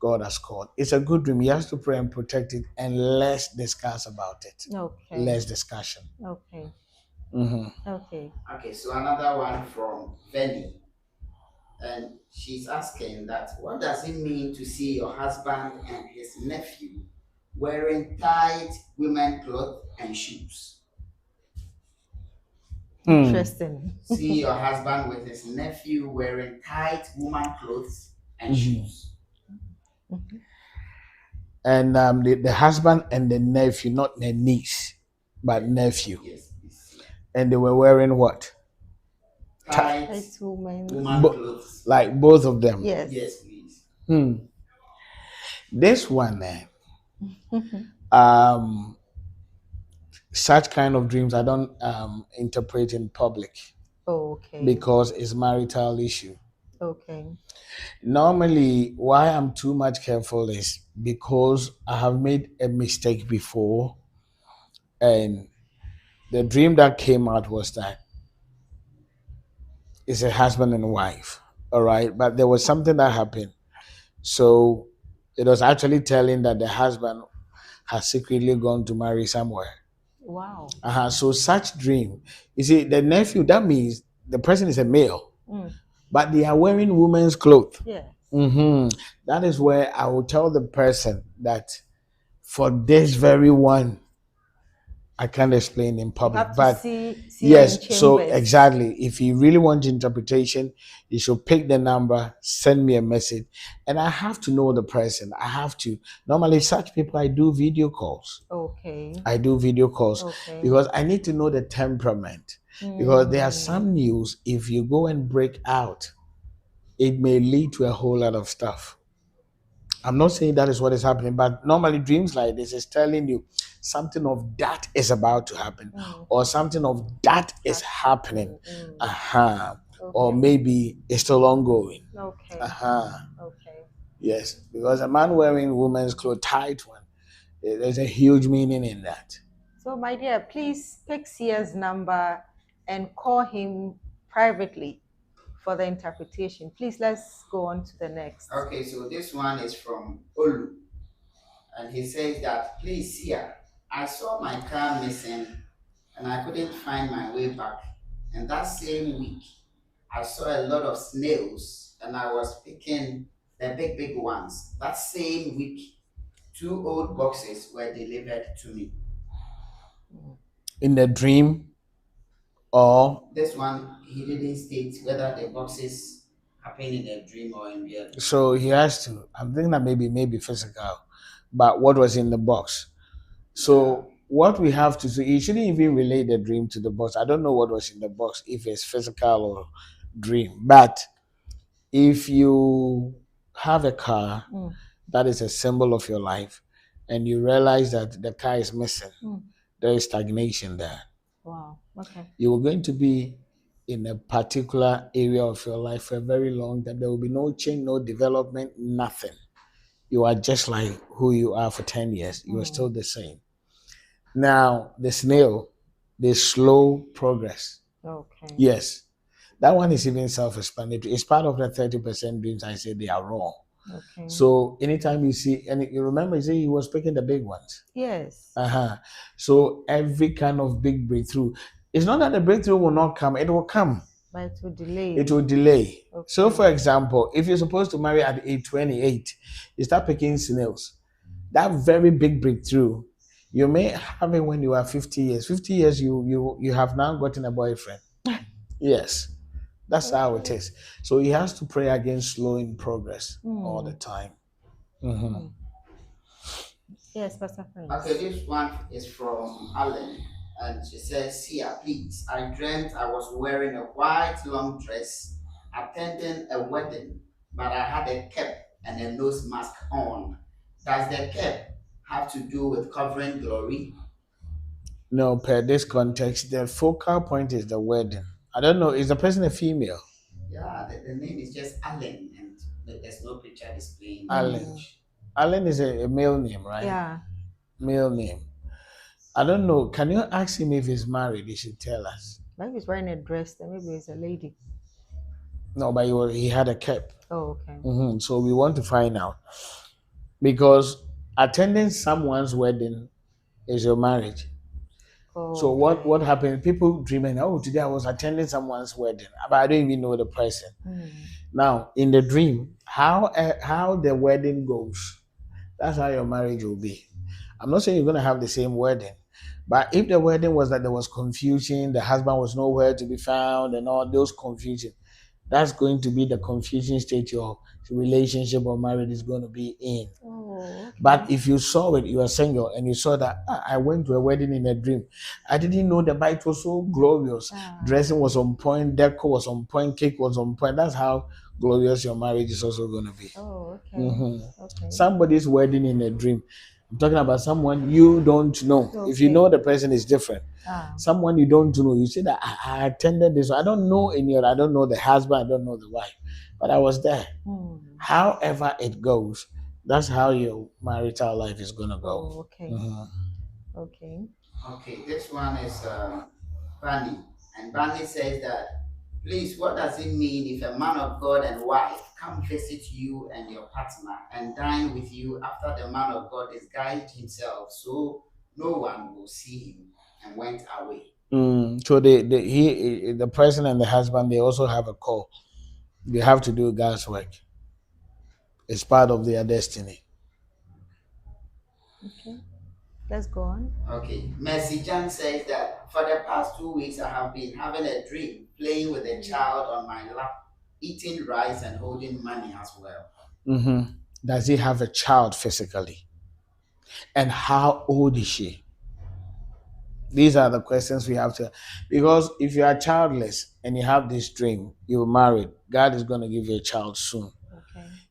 God has called. It's a good dream. He has to pray and protect it and less discuss about it. Less discussion. Okay, so another one from Penny. And she's asking that what does it mean to see your husband and his nephew wearing tight women clothes and shoes? Interesting. See your husband with his nephew wearing tight woman clothes and shoes. And the husband and the nephew, not the niece, but nephew. Yes, please. And they were wearing what? Tight woman clothes. Like both of them. Yes, please. This one, such kind of dreams I don't interpret in public. Because it's marital issue. Normally, why I'm too much careful is because I have made a mistake before, and the dream that came out was that it's a husband and wife, all right? But there was something that happened. So it was actually telling that the husband has secretly gone to marry somewhere. Wow. So such dream, you see, the nephew, that means the person is a male, but they are wearing women's clothes. That is where I will tell the person that for this very one, I can't explain in public, but yes, so exactly. If you really want interpretation, you should pick the number, send me a message, and I have to know the person. I have to. Normally, such people, I do video calls. I do video calls because I need to know the temperament. Because there are some news, if you go and break out, it may lead to a whole lot of stuff. I'm not saying that is what is happening, but normally dreams like this is telling you something of that is about to happen, or something of that is happening. Or maybe it's still ongoing. Yes, because a man wearing woman's clothes, tight one, there's a huge meaning in that. So, my dear, please pick Seer's number and call him privately for the interpretation. Please, let's go on to the next. Okay, so this one is from Olu. And he says that, please, Seer, I saw my car missing and I couldn't find my way back. And that same week, I saw a lot of snails and I was picking the big ones. That same week, 2 old boxes were delivered to me. In the dream, or this one, he didn't state whether the boxes happen in a dream or in reality. So he has to. I'm thinking that maybe physical, but what was in the box? So what we have to do, you shouldn't even relate the dream to the box. I don't know what was in the box, if it's physical or dream. But if you have a car that is a symbol of your life, and you realize that the car is missing, there is stagnation there. Wow. Okay. You are going to be in a particular area of your life for a very long time. There will be no change, no development, nothing. You are just like who you are for 10 years. You are still the same. Now, the snail, the slow progress. Okay. Yes. That one is even self-explanatory. It's part of the 30% dreams I say they are wrong. Okay. So anytime you see, and you remember, you say he was picking the big ones. Yes. So every kind of big breakthrough, it's not that the breakthrough will not come, it will come. But it will delay. It will delay. Okay. So for example, if you're supposed to marry at age 28, you start picking snails. That very big breakthrough, you may have it when you are 50 years. 50 years, you have now gotten a boyfriend. Yes. That's how it is. So he has to pray against slowing progress all the time. Yes, Pastor Frank. Okay, this one is from Alan, and she says, Seer, please. I dreamt I was wearing a white long dress, attending a wedding, but I had a cap and a nose mask on. Does the cap have to do with covering glory? No, per this context, the focal point is the wedding. I don't know, is the person a female? Yeah, the name is just Alan, and there's no picture displaying. Alan. Alan is a male name, right? Yeah. Male name. I don't know. Can you ask him if he's married? He should tell us. Maybe he's wearing a dress, then maybe he's a lady. No, but he had a cap. Oh, okay. So we want to find out. Because attending someone's wedding is your marriage. Oh, So what happened? People dreaming, oh, today I was attending someone's wedding, but I don't even know the person. Now, in the dream, how the wedding goes, that's how your marriage will be. I'm not saying you're going to have the same wedding, but if the wedding was that there was confusion, the husband was nowhere to be found, and all those confusion, that's going to be the confusion state your relationship or marriage is going to be in. But if you saw it, you are single, and you saw that I went to a wedding in a dream. I didn't know the bite was so glorious. Dressing was on point, decor was on point, cake was on point. That's how glorious your marriage is also going to be. Okay. Somebody's wedding in a dream. I'm talking about someone you don't know. If you know the person is different. Someone you don't know, you say that I attended this. I don't know I don't know the husband, I don't know the wife, but I was there. However it goes, that's how your marital life is going to go. Okay, this one is Bunny. And Bunny says that, please, what does it mean if a man of God and wife come visit you and your partner and dine with you after the man of God disguised himself so no one will see him and went away? So the person and the husband, they also have a call. They have to do God's work. It's part of their destiny. Okay, let's go on. Okay, Mercy Jan says that for the past 2 weeks I have been having a dream, playing with a child on my lap, eating rice and holding money as well. Does he have a child physically? And how old is she? These are the questions we have to, because if you are childless and you have this dream, you're married, God is going to give you a child soon.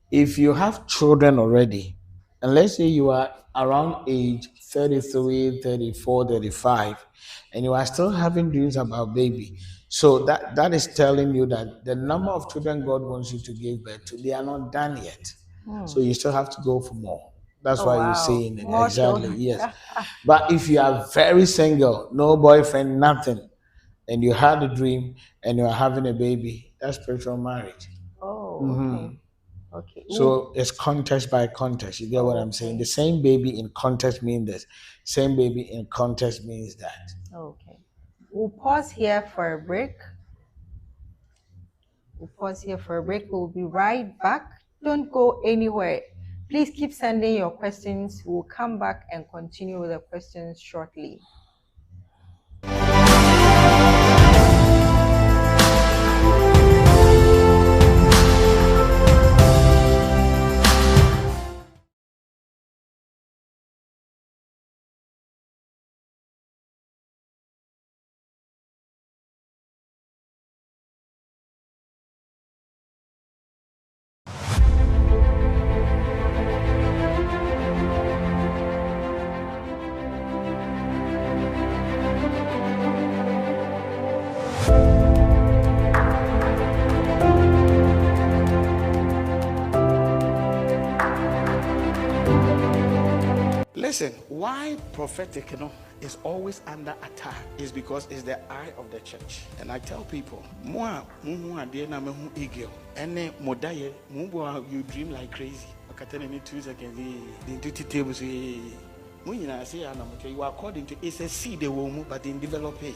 If you have children already, and let's say you are around age 33, 34, 35, and you are still having dreams about baby, so that is telling you that the number of children God wants you to give birth to, they are not done yet. So you still have to go for more. That's why you're saying it. Exactly, yes. But if you are very single, no boyfriend, nothing, and you had a dream and you're having a baby, that's spiritual marriage. Okay. So it's context by context. You get what I'm saying? The same baby in context means this. Same baby in context means that. Okay. We'll pause here for a break. We'll be right back. Don't go anywhere. Please keep sending your questions. We'll come back and continue with the questions shortly. Listen, why prophetic is always under attack is because it's the eye of the church. And I tell people, you dream like crazy. In 2 seconds, you are according to it's a seed they will move, but in develop it.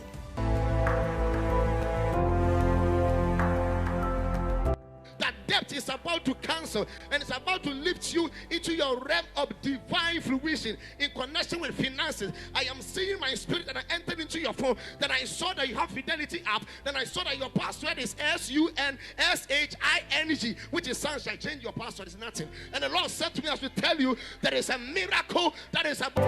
That debt is about to cancel and it's about to lift you into your realm of divine fruition in connection with finances. I am seeing my spirit that I entered into your phone. Then I saw that you have Fidelity app. Then I saw that your password is SUNSHING, which is sunshine. Change your password, it's nothing. And the Lord said to me, I should tell you there is a miracle that is about.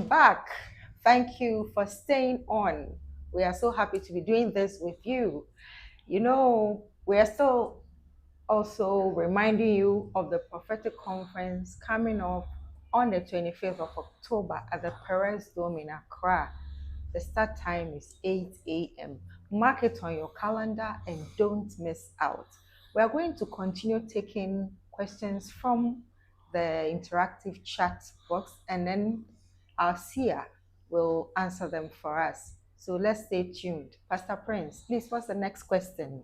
Back. Thank you for staying on. We are so happy to be doing this with you. You know, we are still also reminding you of the prophetic conference coming up on the 25th of October at the Perez Dome in Accra. The start time is 8 a.m. Mark it on your calendar and don't miss out. We are going to continue taking questions from the interactive chat box, and then our seer will answer them for us. So let's stay tuned. Pastor Prince, please, what's the next question?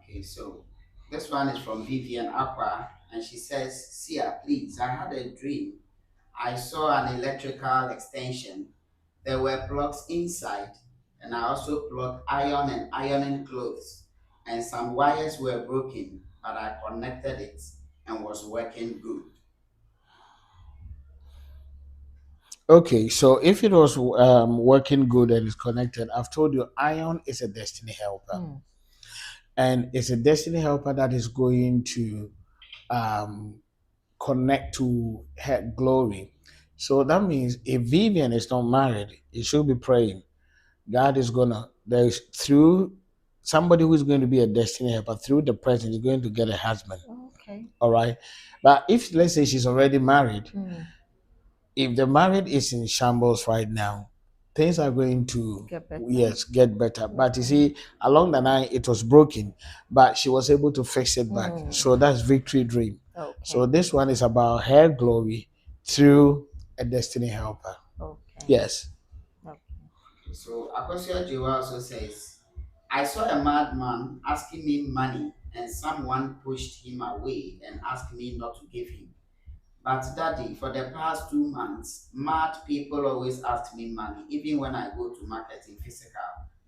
Okay, so this one is from Vivian Aqua, and she says, Sia, please, I had a dream. I saw an electrical extension. There were plugs inside, and I also plugged iron and ironing clothes, and some wires were broken, but I connected it and was working good. Okay, so if it was working good and it's connected, I've told you iron is a destiny helper. And it's a destiny helper that is going to connect to her glory. So that means if Vivian is not married, he should be praying. God is gonna, there's through somebody who's going to be a destiny helper, through the person is going to get a husband. Okay. All right. But if let's say she's already married, if the marriage is in shambles right now, things are going to get better. But you see, along the line it was broken, but she was able to fix it back. So that's victory dream. Okay. So this one is about her glory through a destiny helper. Okay. Yes. Okay. So Akosia Jewa also says, I saw a madman asking me money, and someone pushed him away and asked me not to give him. But daddy, for the past 2 months, mad people always ask me money. Even when I go to market in physical,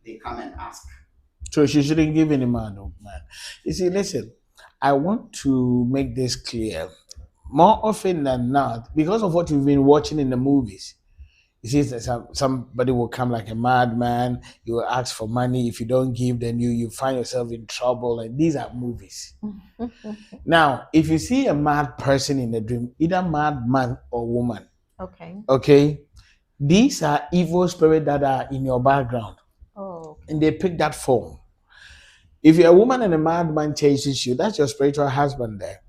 they come and ask. So she shouldn't give any man. You see, listen, I want to make this clear. More often than not, because of what you've been watching in the movies, you see, somebody will come like a madman. You will ask for money. If you don't give, then you find yourself in trouble. And these are movies. Now, if you see a mad person in the dream, either mad man or woman, okay, these are evil spirits that are in your background. And they pick that form. If you're a woman and a madman chases you, that's your spiritual husband there.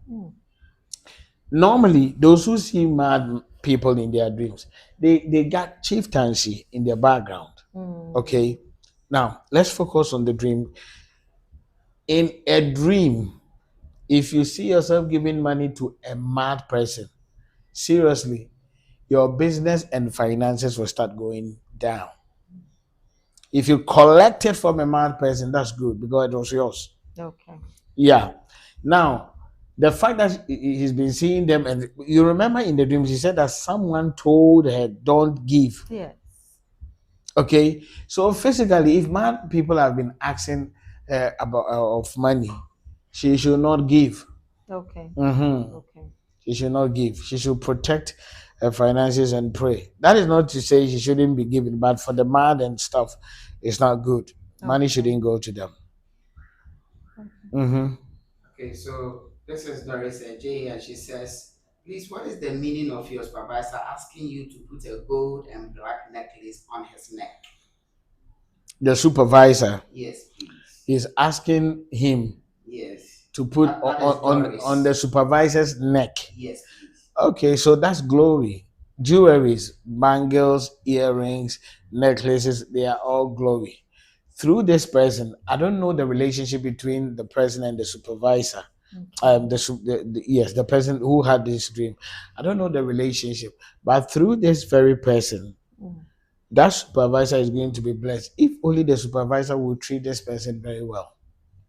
Normally, those who see mad people in their dreams, they got chieftaincy in their background. Okay. Now, let's focus on the dream. In a dream, if you see yourself giving money to a mad person, seriously, your business and finances will start going down. If you collect it from a mad person, that's good because it was yours. Okay. Yeah. Now, the fact that he's been seeing them, and you remember in the dreams, he said that someone told her, don't give. Yes. Okay. So physically, if mad people have been asking about of money, she should not give. Okay. Okay. She should not give. She should protect her finances and pray. That is not to say she shouldn't be giving, but for the mad and stuff, it's not good. Money shouldn't go to them. Okay, so this is Doris J, and she says, Please, what is the meaning of your supervisor asking you to put a gold and black necklace on his neck? The supervisor Yes, please. is asking him Yes. to put That is on the supervisor's neck. Yes, please. Okay, so that's glory. Jewelries, bangles, earrings, necklaces, they are all glory. Through this person, I don't know the relationship between the person and the supervisor. Yes, the person who had this dream. I don't know the relationship, but through this very person, that supervisor is going to be blessed. If only the supervisor will treat this person very well.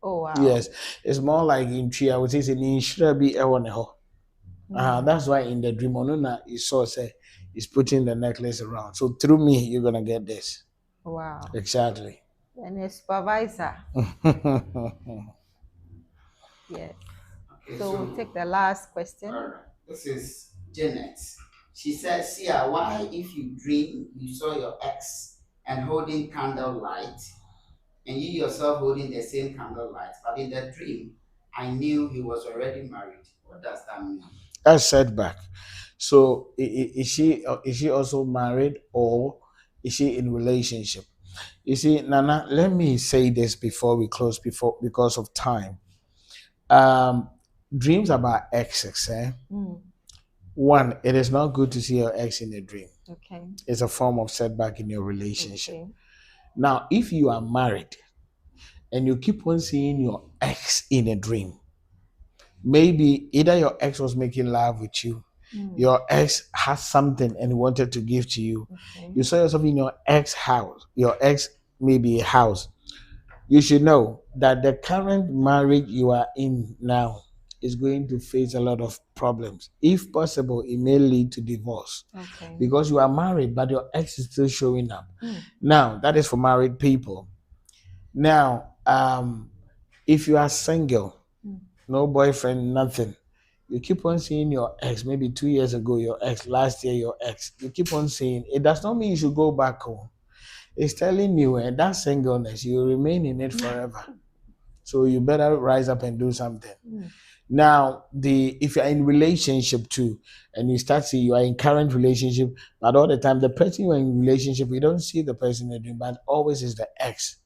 Oh wow. Yes, it's more like in tree. I would say it's an be that's why in the dream, Onuna is so say is putting the necklace around. So through me, you're gonna get this. Wow. Exactly. And a supervisor. Yes. Okay, So we'll take the last question. This is Janet. She says, Seer, why if you dream you saw your ex and holding candlelight and you yourself holding the same candlelight, but in the dream I knew he was already married. What does that mean? That's setback. So is she also married or is she in relationship? You see, Nana, let me say this before we close because of time. Dreams about exes, One, it is not good to see your ex in a dream. Okay. It's a form of setback in your relationship. Okay. Now, if you are married and you keep on seeing your ex in a dream, maybe either your ex was making love with you, your ex has something and wanted to give to you. Okay. You saw yourself in your ex house, your ex maybe a house. You should know that the current marriage you are in now is going to face a lot of problems. If possible, it may lead to divorce. Okay. Because you are married, but your ex is still showing up. Now, that is for married people. Now, if you are single, no boyfriend, nothing, you keep on seeing your ex, maybe 2 years ago, your ex, last year, your ex, you keep on seeing, it does not mean you should go back home. It's telling you that singleness, you remain in it forever. So you better rise up and do something. Now, if you're in relationship too, and you start seeing you are in current relationship, but all the time the person you're in relationship, you don't see the person you're doing, but always is the ex.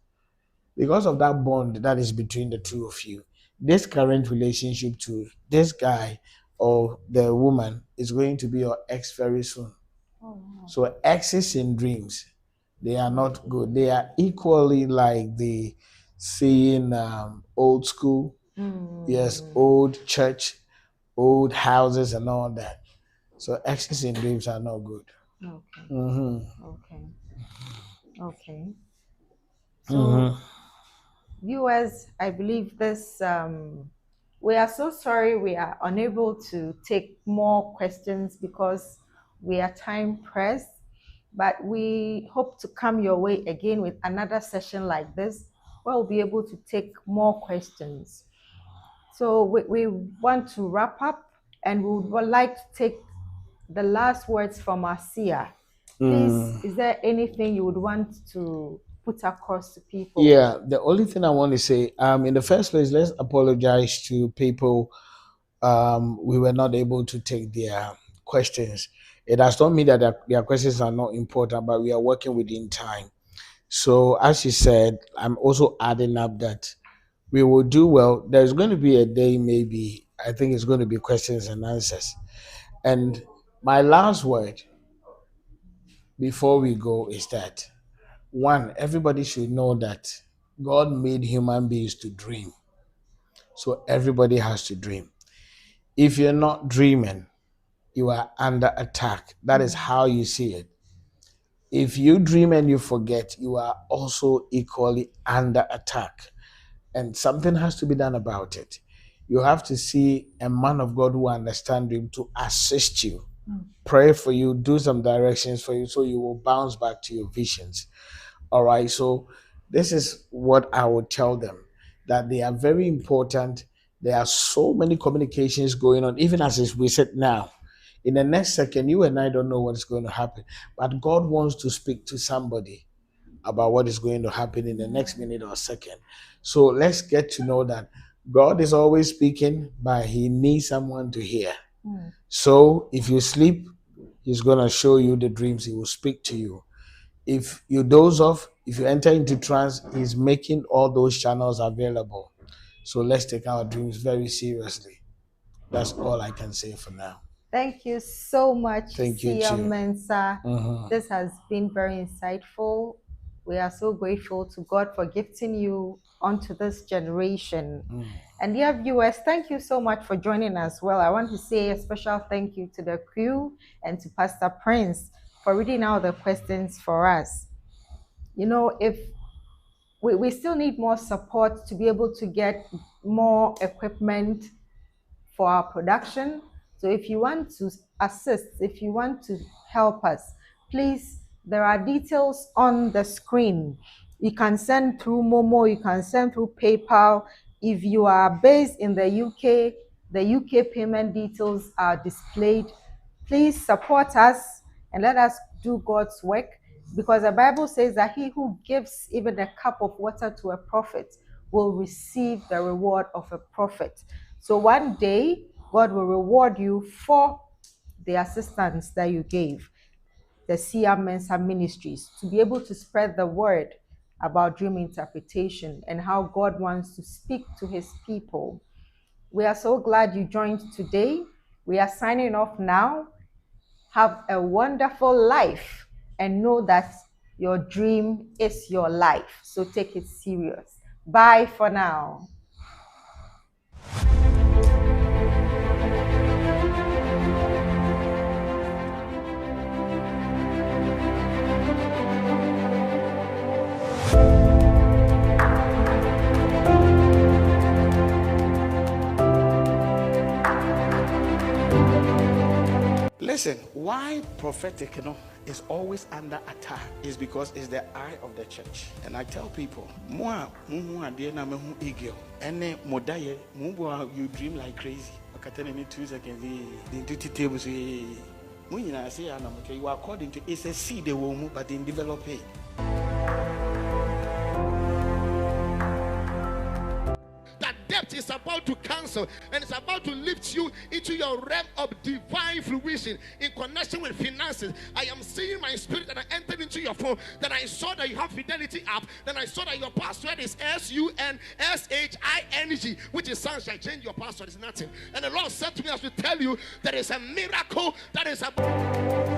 Because of that bond that is between the two of you, this current relationship too, this guy or the woman is going to be your ex very soon. So exes in dreams, they are not good. They are equally like the seeing old school, yes, old church, old houses and all that. So exes in dreams are not good. Okay. Okay. So viewers, I believe this we are so sorry we are unable to take more questions because we are time pressed, but we hope to come your way again with another session like this where we'll be able to take more questions. So we want to wrap up and we would like to take the last words from our seer. Please, is there anything you would want to put across to people? Yeah, the only thing I want to say, in the first place, let's apologize to people. We were not able to take their questions. It does not mean that their questions are not important, but we are working within time. So, as you said, I'm also adding up that we will do well. There's going to be a day, maybe, I think it's going to be questions and answers. And my last word before we go is that, one, everybody should know that God made human beings to dream. So everybody has to dream. If you're not dreaming, you are under attack. That is how you see it. If you dream and you forget, you are also equally under attack. And something has to be done about it. You have to see a man of God who understands dream to assist you, pray for you, do some directions for you so you will bounce back to your visions. All right. So this is what I would tell them, that they are very important. There are so many communications going on, even as we said now. In the next second, you and I don't know what's going to happen, but God wants to speak to somebody about what is going to happen in the next minute or second. So let's get to know that God is always speaking, but He needs someone to hear. So if you sleep, he's going to show you the dreams. He will speak to you. If you doze off, if you enter into trance, he's making all those channels available. So let's take our dreams very seriously. That's all I can say for now. Thank you so much, Thank you, Seer too. Mensah. This has been very insightful. We are so grateful to God for gifting you onto this generation. And dear viewers, thank you so much for joining us. Well, I want to say a special thank you to the crew and to Pastor Prince for reading out the questions for us. You know, if we still need more support to be able to get more equipment for our production. So if you want to assist, if you want to help us, please, there are details on the screen. You can send through Momo, you can send through PayPal. If you are based in the UK payment details are displayed. Please support us and let us do God's work, because the Bible says that he who gives even a cup of water to a prophet will receive the reward of a prophet. So one day, God will reward you for the assistance that you gave the Seer Mensah Ministries to be able to spread the word about dream interpretation and how God wants to speak to his people. We are so glad you joined today. We are signing off now. Have a wonderful life and know that your dream is your life. So take it serious. Bye for now. Listen, why prophetic, is always under attack is because it's the eye of the church. And I tell people, you dream like crazy. In 2 seconds, you are according to it's a seed they will move, but in develop it. Depth is about to cancel and it's about to lift you into your realm of divine fruition in connection with finances. I am seeing my spirit that I entered into your phone. Then I saw that you have Fidelity app. Then I saw that your password is SUNSHING, which is sunshine. Change your password, it's nothing. And the Lord said to me, I should tell you there is a miracle that is about.